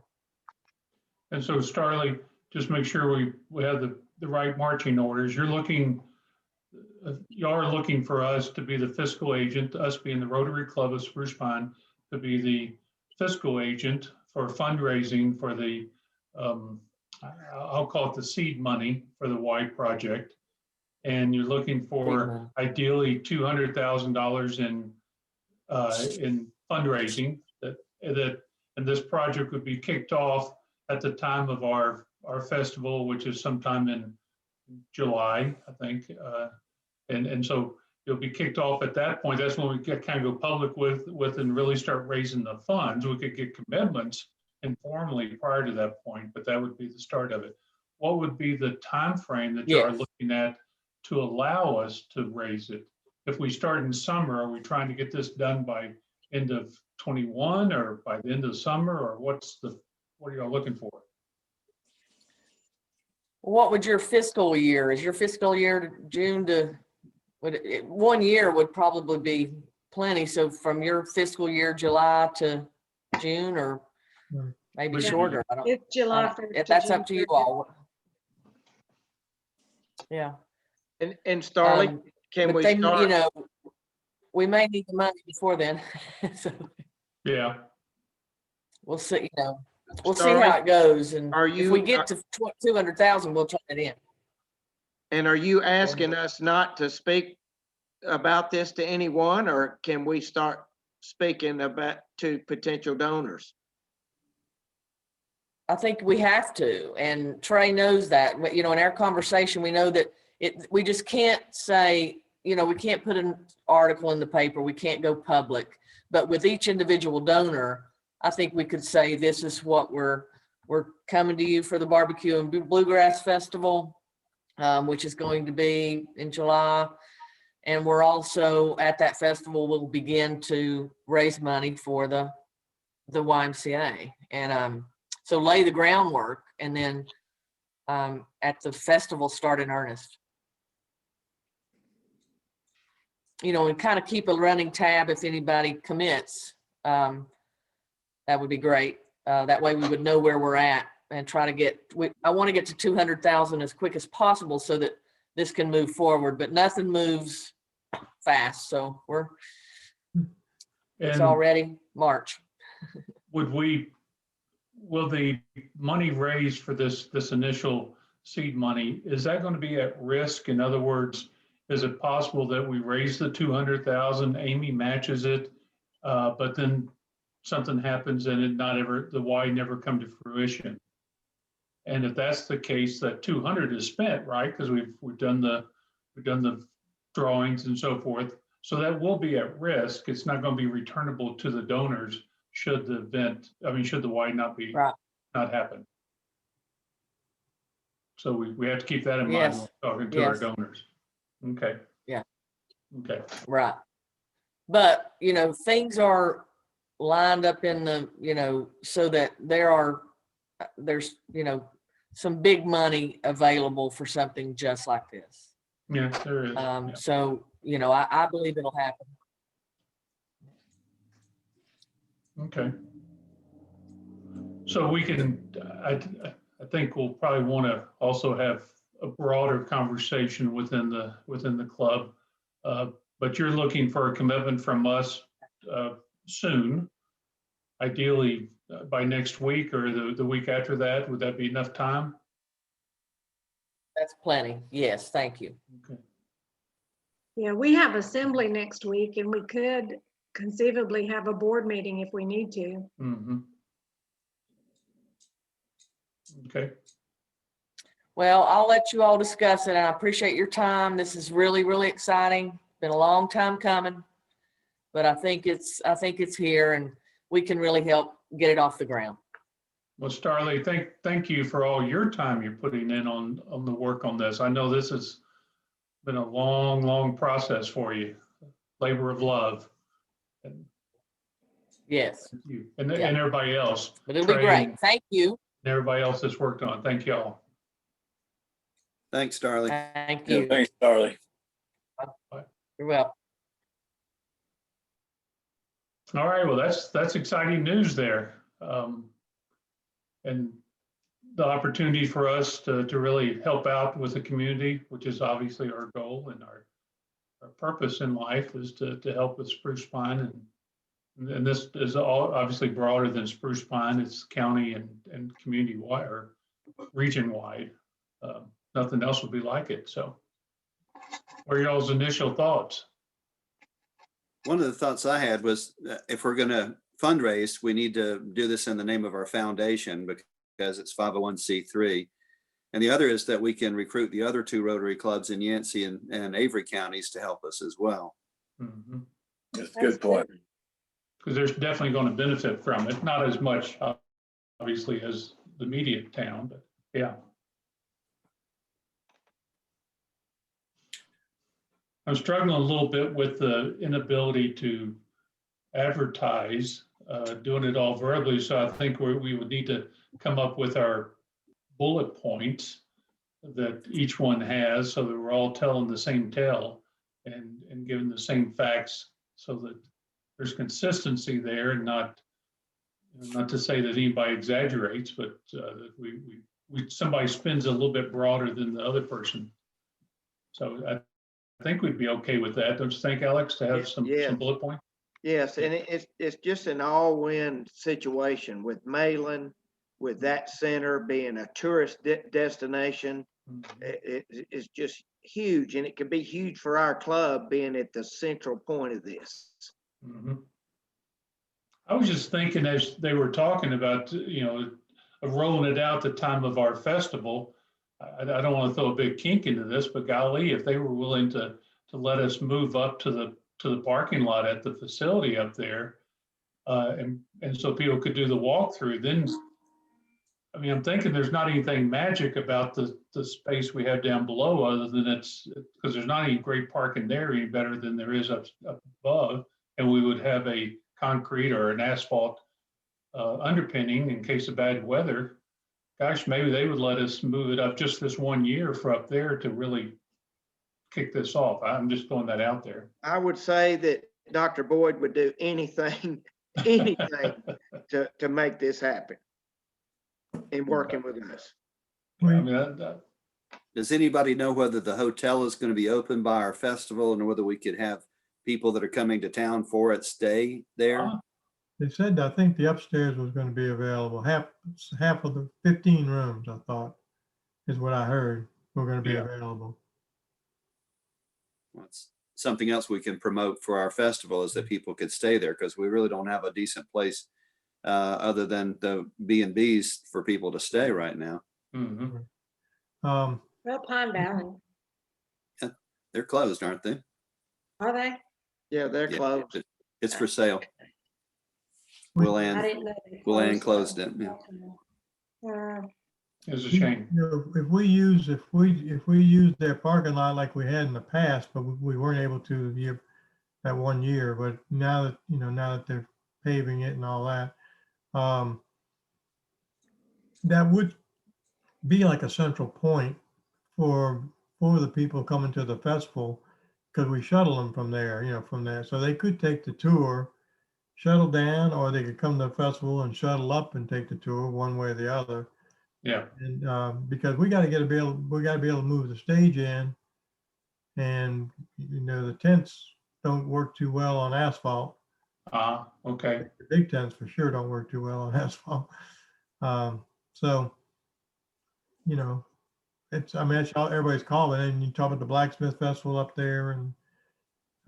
And so Starley, just make sure we have the right marching orders. Y'all are looking for us to be the fiscal agent, us being the Rotary Club of Spruce Pine, to be the fiscal agent for fundraising for the, I'll call it the seed money for the Y project. And you're looking for ideally $200,000 in fundraising and this project would be kicked off at the time of our festival, which is sometime in July, I think. And so it'll be kicked off at that point. That's when we kind of go public with and really start raising the funds. We could get commitments informally prior to that point, but that would be the start of it. What would be the time frame that you are looking at to allow us to raise it? If we start in summer, are we trying to get this done by end of 21 or by the end of summer, or what are y'all looking for? What would your fiscal year, is your fiscal year June to, 1 year would probably be plenty. So from your fiscal year, July to June, or maybe shorter. I don't, It's July 1st. that's up to you all. Yeah. And Starley, can we start? You know, we may need the money before then. So yeah. We'll see, you know, we'll see how it goes. And if we get to 200,000, we'll turn it in. And are you asking us not to speak about this to anyone, or can we start speaking about to potential donors? I think we have to, and Trey knows that. But, you know, in our conversation, we know that we just can't say, you know, we can't put an article in the paper, we can't go public, but with each individual donor, I think we could say this is what we're coming to you for the Barbecue and Bluegrass Festival, which is going to be in July. And we're also at that festival, we'll begin to raise money for the YMCA. And so lay the groundwork, and then at the festival start in earnest. You know, and kind of keep a running tab if anybody commits. That would be great. That way we would know where we're at and try to get, I want to get to 200,000 as quick as possible so that this can move forward, but nothing moves fast. So it's already March. Will the money raised for this initial seed money, is that going to be at risk? In other words, is it possible that we raise the 200,000, Amy matches it, but then something happens and the Y never come to fruition? And if that's the case, that 200 is spent, right? Because we've done the drawings and so forth. So that will be at risk. It's not going to be returnable to the donors should the Y not happen. So we have to keep that in mind when talking to our donors. Okay. Yeah. Okay. Right. But, you know, things are lined up in the, you know, so that there's, you know, some big money available for something just like this. Yeah, there is. So, you know, I believe it'll happen. Okay. So we can, I think we'll probably want to also have a broader conversation within the club. But you're looking for a commitment from us soon, ideally by next week or the week after that. Would that be enough time? That's plenty. Yes, thank you. Okay. Yeah, we have assembly next week, and we could conceivably have a board meeting if we need to. Mm-hmm. Okay. Well, I'll let you all discuss it. I appreciate your time. This is really, really exciting. Been a long time coming, but I think it's here, and we can really help get it off the ground. Well, Starley, thank you for all your time you're putting in on the work on this. I know this has been a long, long process for you, labor of love. Yes. You and everybody else. But it'll be great. Thank you. And everybody else that's worked on it. Thank y'all. Thanks, Darley. Thank you. Thanks, Darley. You're welcome. All right. Well, that's exciting news there. And the opportunity for us to really help out with the community, which is obviously our goal and our purpose in life, is to help with Spruce Pine. And this is all obviously broader than Spruce Pine. It's county and community wide or region wide. Nothing else would be like it. So what are y'all's initial thoughts? One of the thoughts I had was if we're going to fundraise, we need to do this in the name of our foundation because it's 501c3. And the other is that we can recruit the other two Rotary clubs in Yancey and Avery counties to help us as well. Mm-hmm. That's a good point. Because there's definitely going to benefit from it. Not as much, obviously, as the immediate town, but yeah. I'm struggling a little bit with the inability to advertise, doing it all verbally. So I think we would need to come up with our bullet points that each one has so that we're all telling the same tale and giving the same facts so that there's consistency there, and not to say that anybody exaggerates, but that somebody spins a little bit broader than the other person. So I think we'd be okay with that. Don't you think, Alex, to have some bullet points? Yes, and it's just an all-win situation with Malin, with that center being a tourist destination. It's just huge, and it could be huge for our club being at the central point of this. Mm-hmm. I was just thinking as they were talking about, rolling it out the time of our festival. I don't want to throw a big kink into this, but golly, if they were willing to let us move up to the parking lot at the facility up there And so people could do the walkthrough. Then, I mean, I'm thinking there's not anything magic about the space we have down below, other than it's, because there's not any great parking there any better than there is up above. And we would have a concrete or an asphalt underpinning in case of bad weather. Gosh, maybe they would let us move it up just this 1 year for up there to really kick this off. I'm just throwing that out there. I would say that Dr. Boyd would do anything, anything to make this happen in working with us. I mean, Does anybody know whether the hotel is going to be open by our festival and whether we could have people that are coming to town for it stay there? They said, I think the upstairs was going to be available. Half of the 15 rooms, I thought, is what I heard, were going to be available. That's something else we can promote for our festival, is that people could stay there, because we really don't have a decent place other than the B&Bs for people to stay right now. Mm-hmm. Well, Pine Valley, They're closed, aren't they? are they? Yeah, they're closed. It's for sale. I Willan didn't know. they closed it. Yeah. It's a shame. You know, if we use their parking lot like we had in the past, but we weren't able to that 1 year, but now that they're paving it and all that, that would be like a central point for the people coming to the festival, because we shuttle them from there, so they could take the tour, shuttle down, or they could come to the festival and shuttle up and take the tour, one way or the other. Yeah. And because we got to be able to move the stage in, and the tents don't work too well on asphalt. Okay. The big tents for sure don't work too well on asphalt. So it's, I mean, it's all everybody's calling, and you talk about the Blacksmith Festival up there, and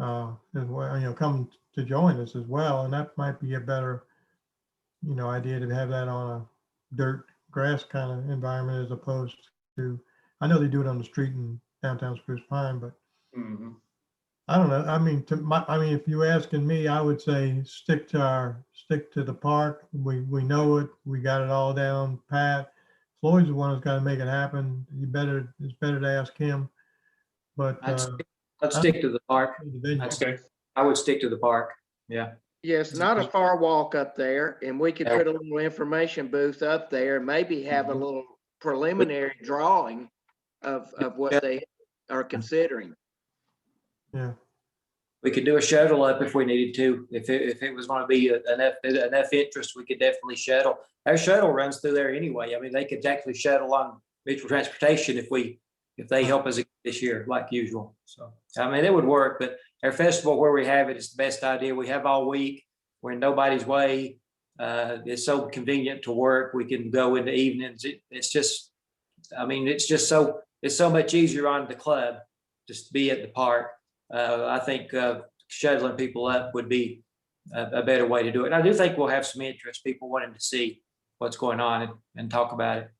as well, come to join us as well, and that might be a better idea to have that on a dirt grass kind of environment, as opposed to, I know they do it on the street in downtown Spruce Pine, but I don't know. I mean, if you asking me, I would say stick to the park. We know it. We got it all down pat. Floyd's the one who's got to make it happen. It's better to ask him. But I'd stick to the park. I would stick to the park. Yeah. Yes, not a far walk up there, and we could put a little information booth up there, maybe have a little preliminary drawing of what they are considering. Yeah. We could do a shuttle up if we needed to. If it was going to be enough interest, we could definitely shuttle. Our shuttle runs through there anyway. I mean, they could actually shuttle on mutual transportation if they help us this year, like usual. So, I mean, it would work, but our festival where we have it is the best idea. We have all week. We're in nobody's way. It's so convenient to work. We can go in the evenings. It's just, I mean, it's so much easier on the club just to be at the park. I think shuttling people up would be a better way to do it. And I do think we'll have some interest, people wanting to see what's going on and talk about it.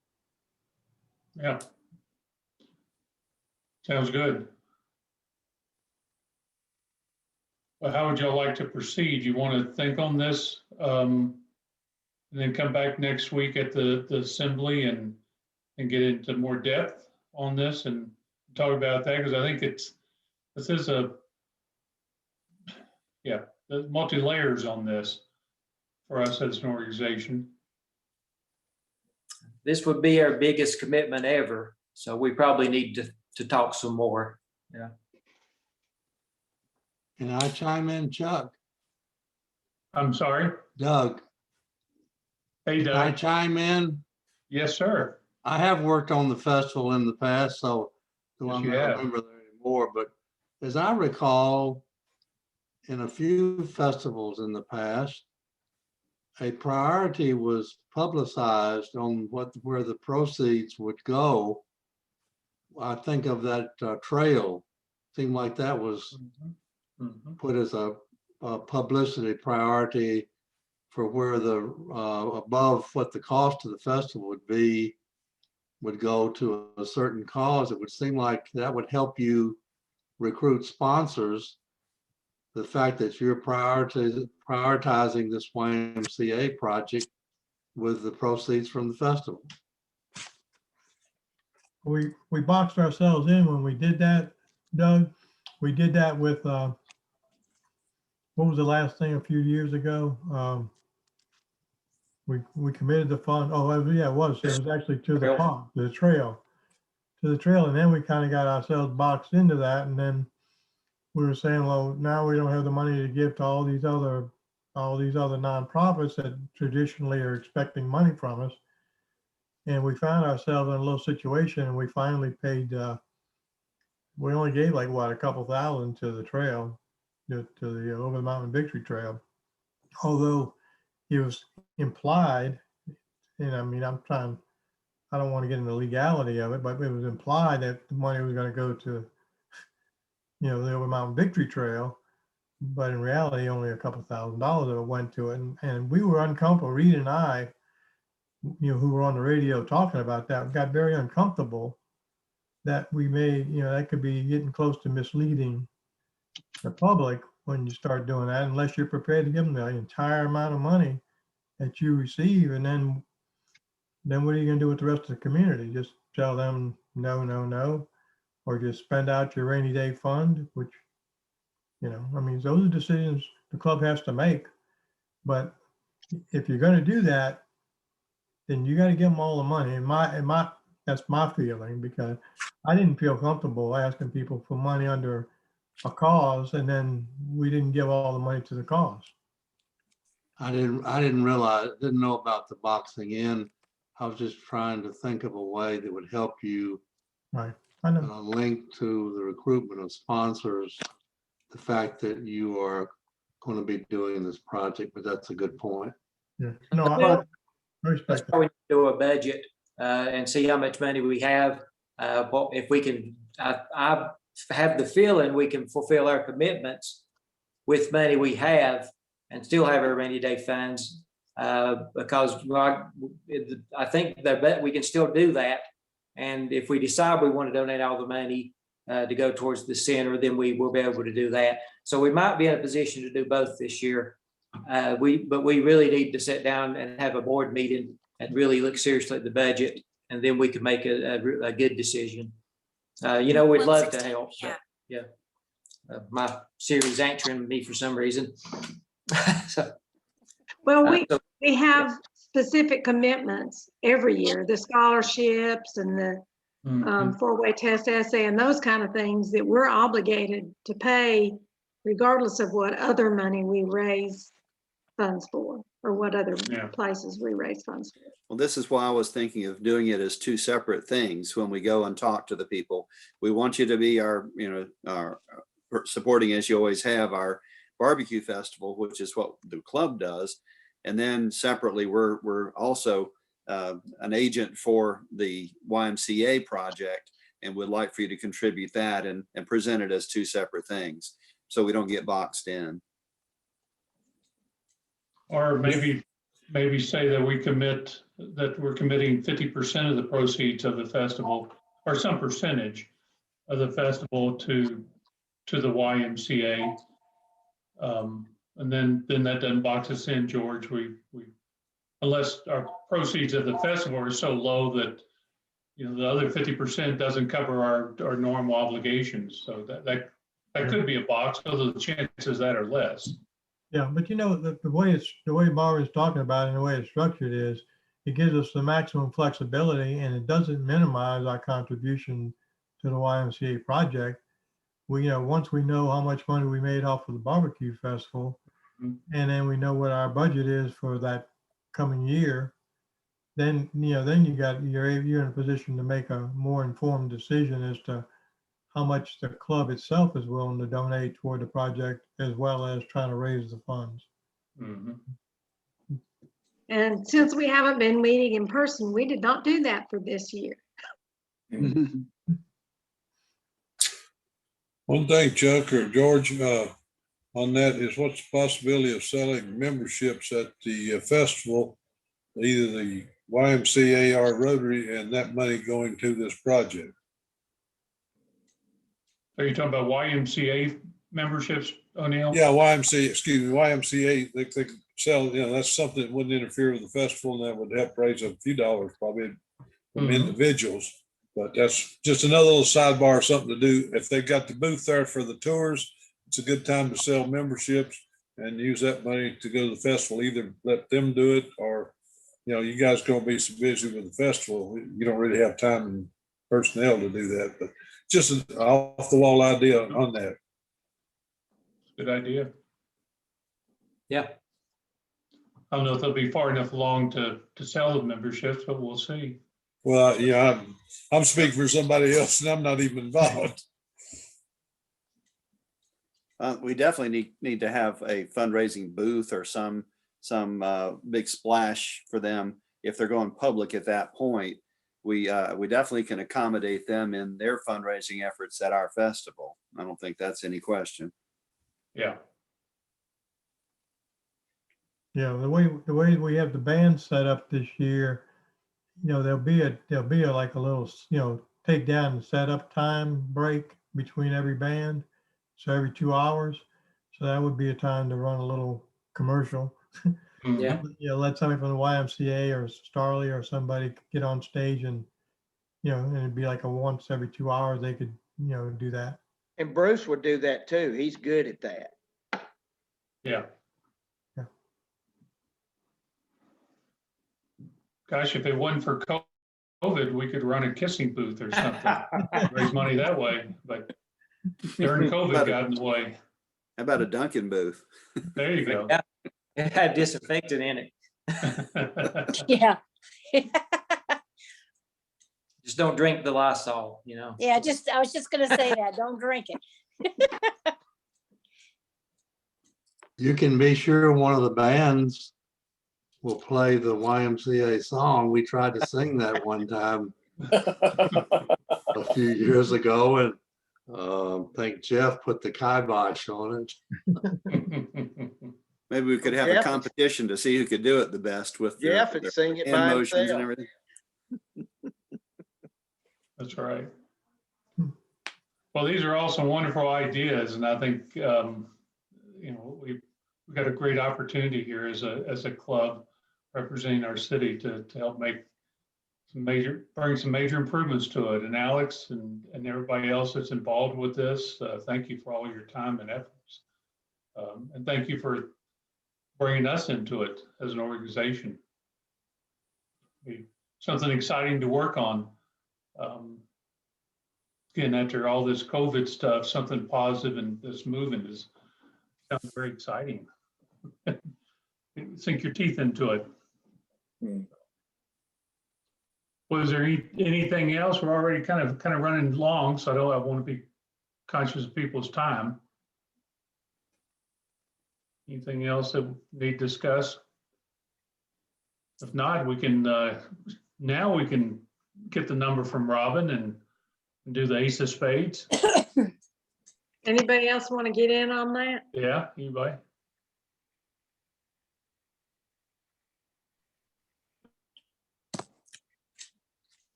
Yeah. Sounds good. Well, how would y'all like to proceed? You want to think on this and then come back next week at the assembly and get into more depth on this and talk about that? Because I think this is there's multi-layers on this for us as an organization. This would be our biggest commitment ever. So we probably need to talk some more. Yeah. Can I chime in, Chuck? I'm sorry? Doug. Hey, Doug. Can I chime in? Yes, sir. I have worked on the festival in the past, so I don't Yes, remember that anymore. But as I recall, in a few festivals in the past, a priority was publicized on where the proceeds would go. I think of that trail. Seemed like that was put as a publicity priority for where the above what the cost of the festival would be would go to a certain cause. It would seem like that would help you recruit sponsors the fact that you're prioritizing this YMCA project with the proceeds from the festival. We boxed ourselves in when we did that, Doug. We did that with, what was the last thing a few years ago? We committed the fund. Oh, yeah, it was actually to the pond, to the trail. And then we kind of got ourselves boxed into that. And then we were saying, well, now we don't have the money to give to all these other nonprofits that traditionally are expecting money from us. And we found ourselves in a little situation, and we finally paid, we only gave like what, a couple thousand to the trail, to the Over the Mountain Victory Trail. Although it was implied, and I mean, I don't want to get into the legality of it, but it was implied that the money was going to go to, the Over Mountain Victory Trail. But in reality, only a couple $1,000s of it went to it. And we were uncomfortable, Reed and I, who were on the radio talking about that, got very uncomfortable that we may, that could be getting close to misleading the public when you start doing that, unless you're prepared to give them the entire amount of money that you receive. And then what are you going to do with the rest of the community? Just tell them no, no, no, or just spend out your rainy day fund, which, I mean, those are decisions the club has to make. But if you're going to do that, then you got to give them all the money. And that's my feeling, because I didn't feel comfortable asking people for money under a cause, and then we didn't give all the money to the cause. I didn't know about the boxing in. I was just trying to think of a way that would help you. Right. I know. Link to the recruitment of sponsors, the fact that you are going to be doing this project, but that's a good point. Yeah. No, I respect That's why we do a budget and see how much money we have. If we can, I have the feeling we can fulfill our commitments with money we have and still have our rainy day funds, because I think that we can still do that. And if we decide we want to donate all the money to go towards the center, then we will be able to do that. So we might be in a position to do both this year. But we really need to sit down and have a board meeting and really look seriously at the budget, and then we can make a good decision. We'd love to help. But, yeah. My Siri's answering me for some reason. Well, we have specific commitments every year, the scholarships and the four-way test essay and those kind of things that we're obligated to pay regardless of what other money we raise funds for, or what other places we raise funds for. Well, this is why I was thinking of doing it as two separate things. When we go and talk to the people, we want you to be our supporting, as you always have, our barbecue festival, which is what the club does. And then separately, we're also an agent for the YMCA project, and would like for you to contribute that and present it as two separate things, so we don't get boxed in. Or maybe say that we're committing 50% of the proceeds of the festival, or some percentage of the festival to the YMCA. And then that doesn't box us in, George. We unless our proceeds of the festival are so low that the other 50% doesn't cover our normal obligations. So that could be a box, although the chances that are less. Yeah, but the way Barbara's talking about it and the way it's structured is it gives us the maximum flexibility, and it doesn't minimize our contribution to the YMCA project. Once we know how much money we made off of the barbecue festival, and then we know what our budget is for that coming year, then you're in a position to make a more informed decision as to how much the club itself is willing to donate toward the project, as well as trying to raise the funds. And since we haven't been meeting in person, we did not do that for this year. One thing, Chuck or George, on that is, what's the possibility of selling memberships at the festival, either the YMCA or Rotary, and that money going to this project? Are you talking about YMCA memberships O'Neill? Yeah, YMCA, excuse me, YMCA, they could sell, that's something that wouldn't interfere with the festival, and that would help raise a few dollars probably from individuals. But that's just another little sidebar, something to do. If they got the booth there for the tours, it's a good time to sell memberships and use that money to go to the festival. Either let them do it, or, you guys gonna be so busy with the festival, you don't really have time and personnel to do that. But just an off the wall idea on that. Good idea. Yeah. I don't know if they'll be far enough along to sell the memberships, but we'll see. Well, I'm speaking for somebody else, and I'm not even involved. We definitely need to have a fundraising booth or some big splash for them if they're going public at that point. We definitely can accommodate them in their fundraising efforts at our festival. I don't think that's any question. Yeah. Yeah, the way we have the band set up this year, there'll be like a little, take down and setup time break between every band. So every 2 hours. So that would be a time to run a little commercial. Yeah. Let somebody from the YMCA or Starley or somebody get on stage, and and it'd be like a once every 2 hours they could do that. And Bruce would do that too. He's good at that. Yeah. Yeah. Gosh, if it wasn't for COVID, we could run a kissing booth or something, raise money that way, but during COVID got in the way. How about a Dunkin' booth? There you go. Yeah. It had disinfectant in it. Yeah. Just don't drink the Lysol, Yeah, I was just gonna say that, don't drink it. You can be sure one of the bands will play the YMCA song. We tried to sing that one time a few years ago, and I think Jeff put the kibosh on it. Maybe we could have a competition to see who could do it the best with Jeff their would sing it hand by motions and himself. everything. That's right. Well, these are all some wonderful ideas, and I think we've got a great opportunity here as a club representing our city to help make bring some major improvements to it. And Alex and everybody else that's involved with this, thank you for all your time and efforts, and thank you for bringing us into it as an organization. Something exciting to work on. Again, after all this COVID stuff, something positive and this movement sounds very exciting. Sink your teeth into it. Was there anything else? We're already kind of running long, so I want to be conscious of people's time. Anything else that we need to discuss? If not, we can now we can get the number from Robin and do the ace of spades. Anybody else want to get in on that? Yeah, anybody?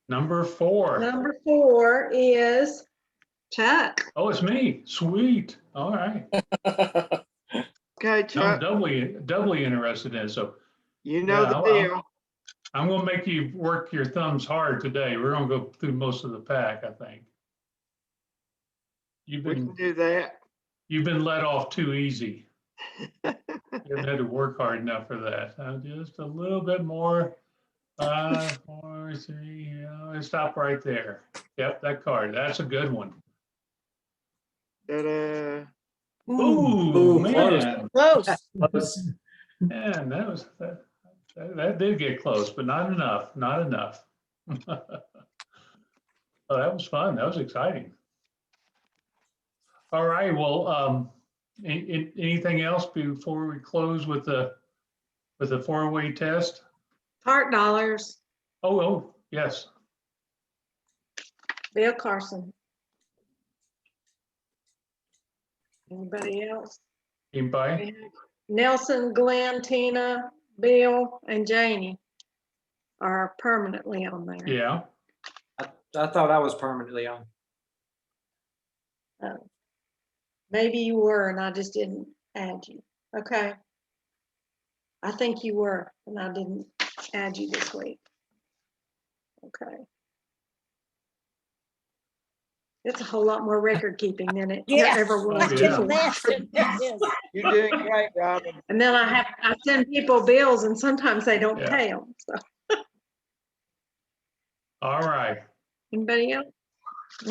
Number 4. Number 4 is Chuck. Oh, it's me. Sweet. All right. Okay, Chuck. I'm doubly interested in it. So you know the deal. I'm going to make you work your thumbs hard today. We're going to go through most of the pack, I think. We can do that. You've been let off too easy. You haven't had to work hard enough for that. Just a little bit more. 5, 4, 3. Stop right there. Yep, that card. That's a good one. Ta-da. Ooh, man. Close. Man, that did get close, but not enough. Not enough. Oh, that was fun. That was exciting. All right. Well, anything else before we close with the 4-way test? Heart dollars. Oh, yes. Bill Carson. Anybody else? Anybody? Nelson, Glenn, Tina, Bill, and Janie are permanently on there. Yeah. I thought I was permanently on. Maybe you were, and I just didn't add you. Okay. I think you were, and I didn't add you this week. Okay. It's a whole lot more record keeping than it ever was. Oh, yeah. before. You're doing great, Robin. And then I send people bills, and sometimes they don't Yeah. pay them. So All right. anybody else?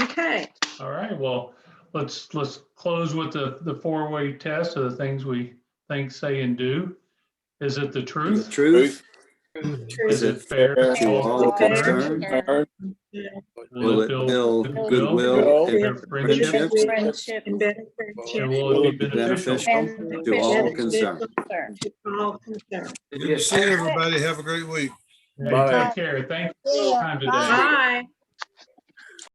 Okay. All right. Well, let's close with the four-way test of the things we think, say, and do. Is it the The truth? truth, Is it fair to all concerned? Will it build goodwill and friendships? And better And friendship. will it be beneficial? Beneficial to all concerned. To all concerned. Good to see everybody. Have a great week. Hey, take care. Thank you for your time today. Bye.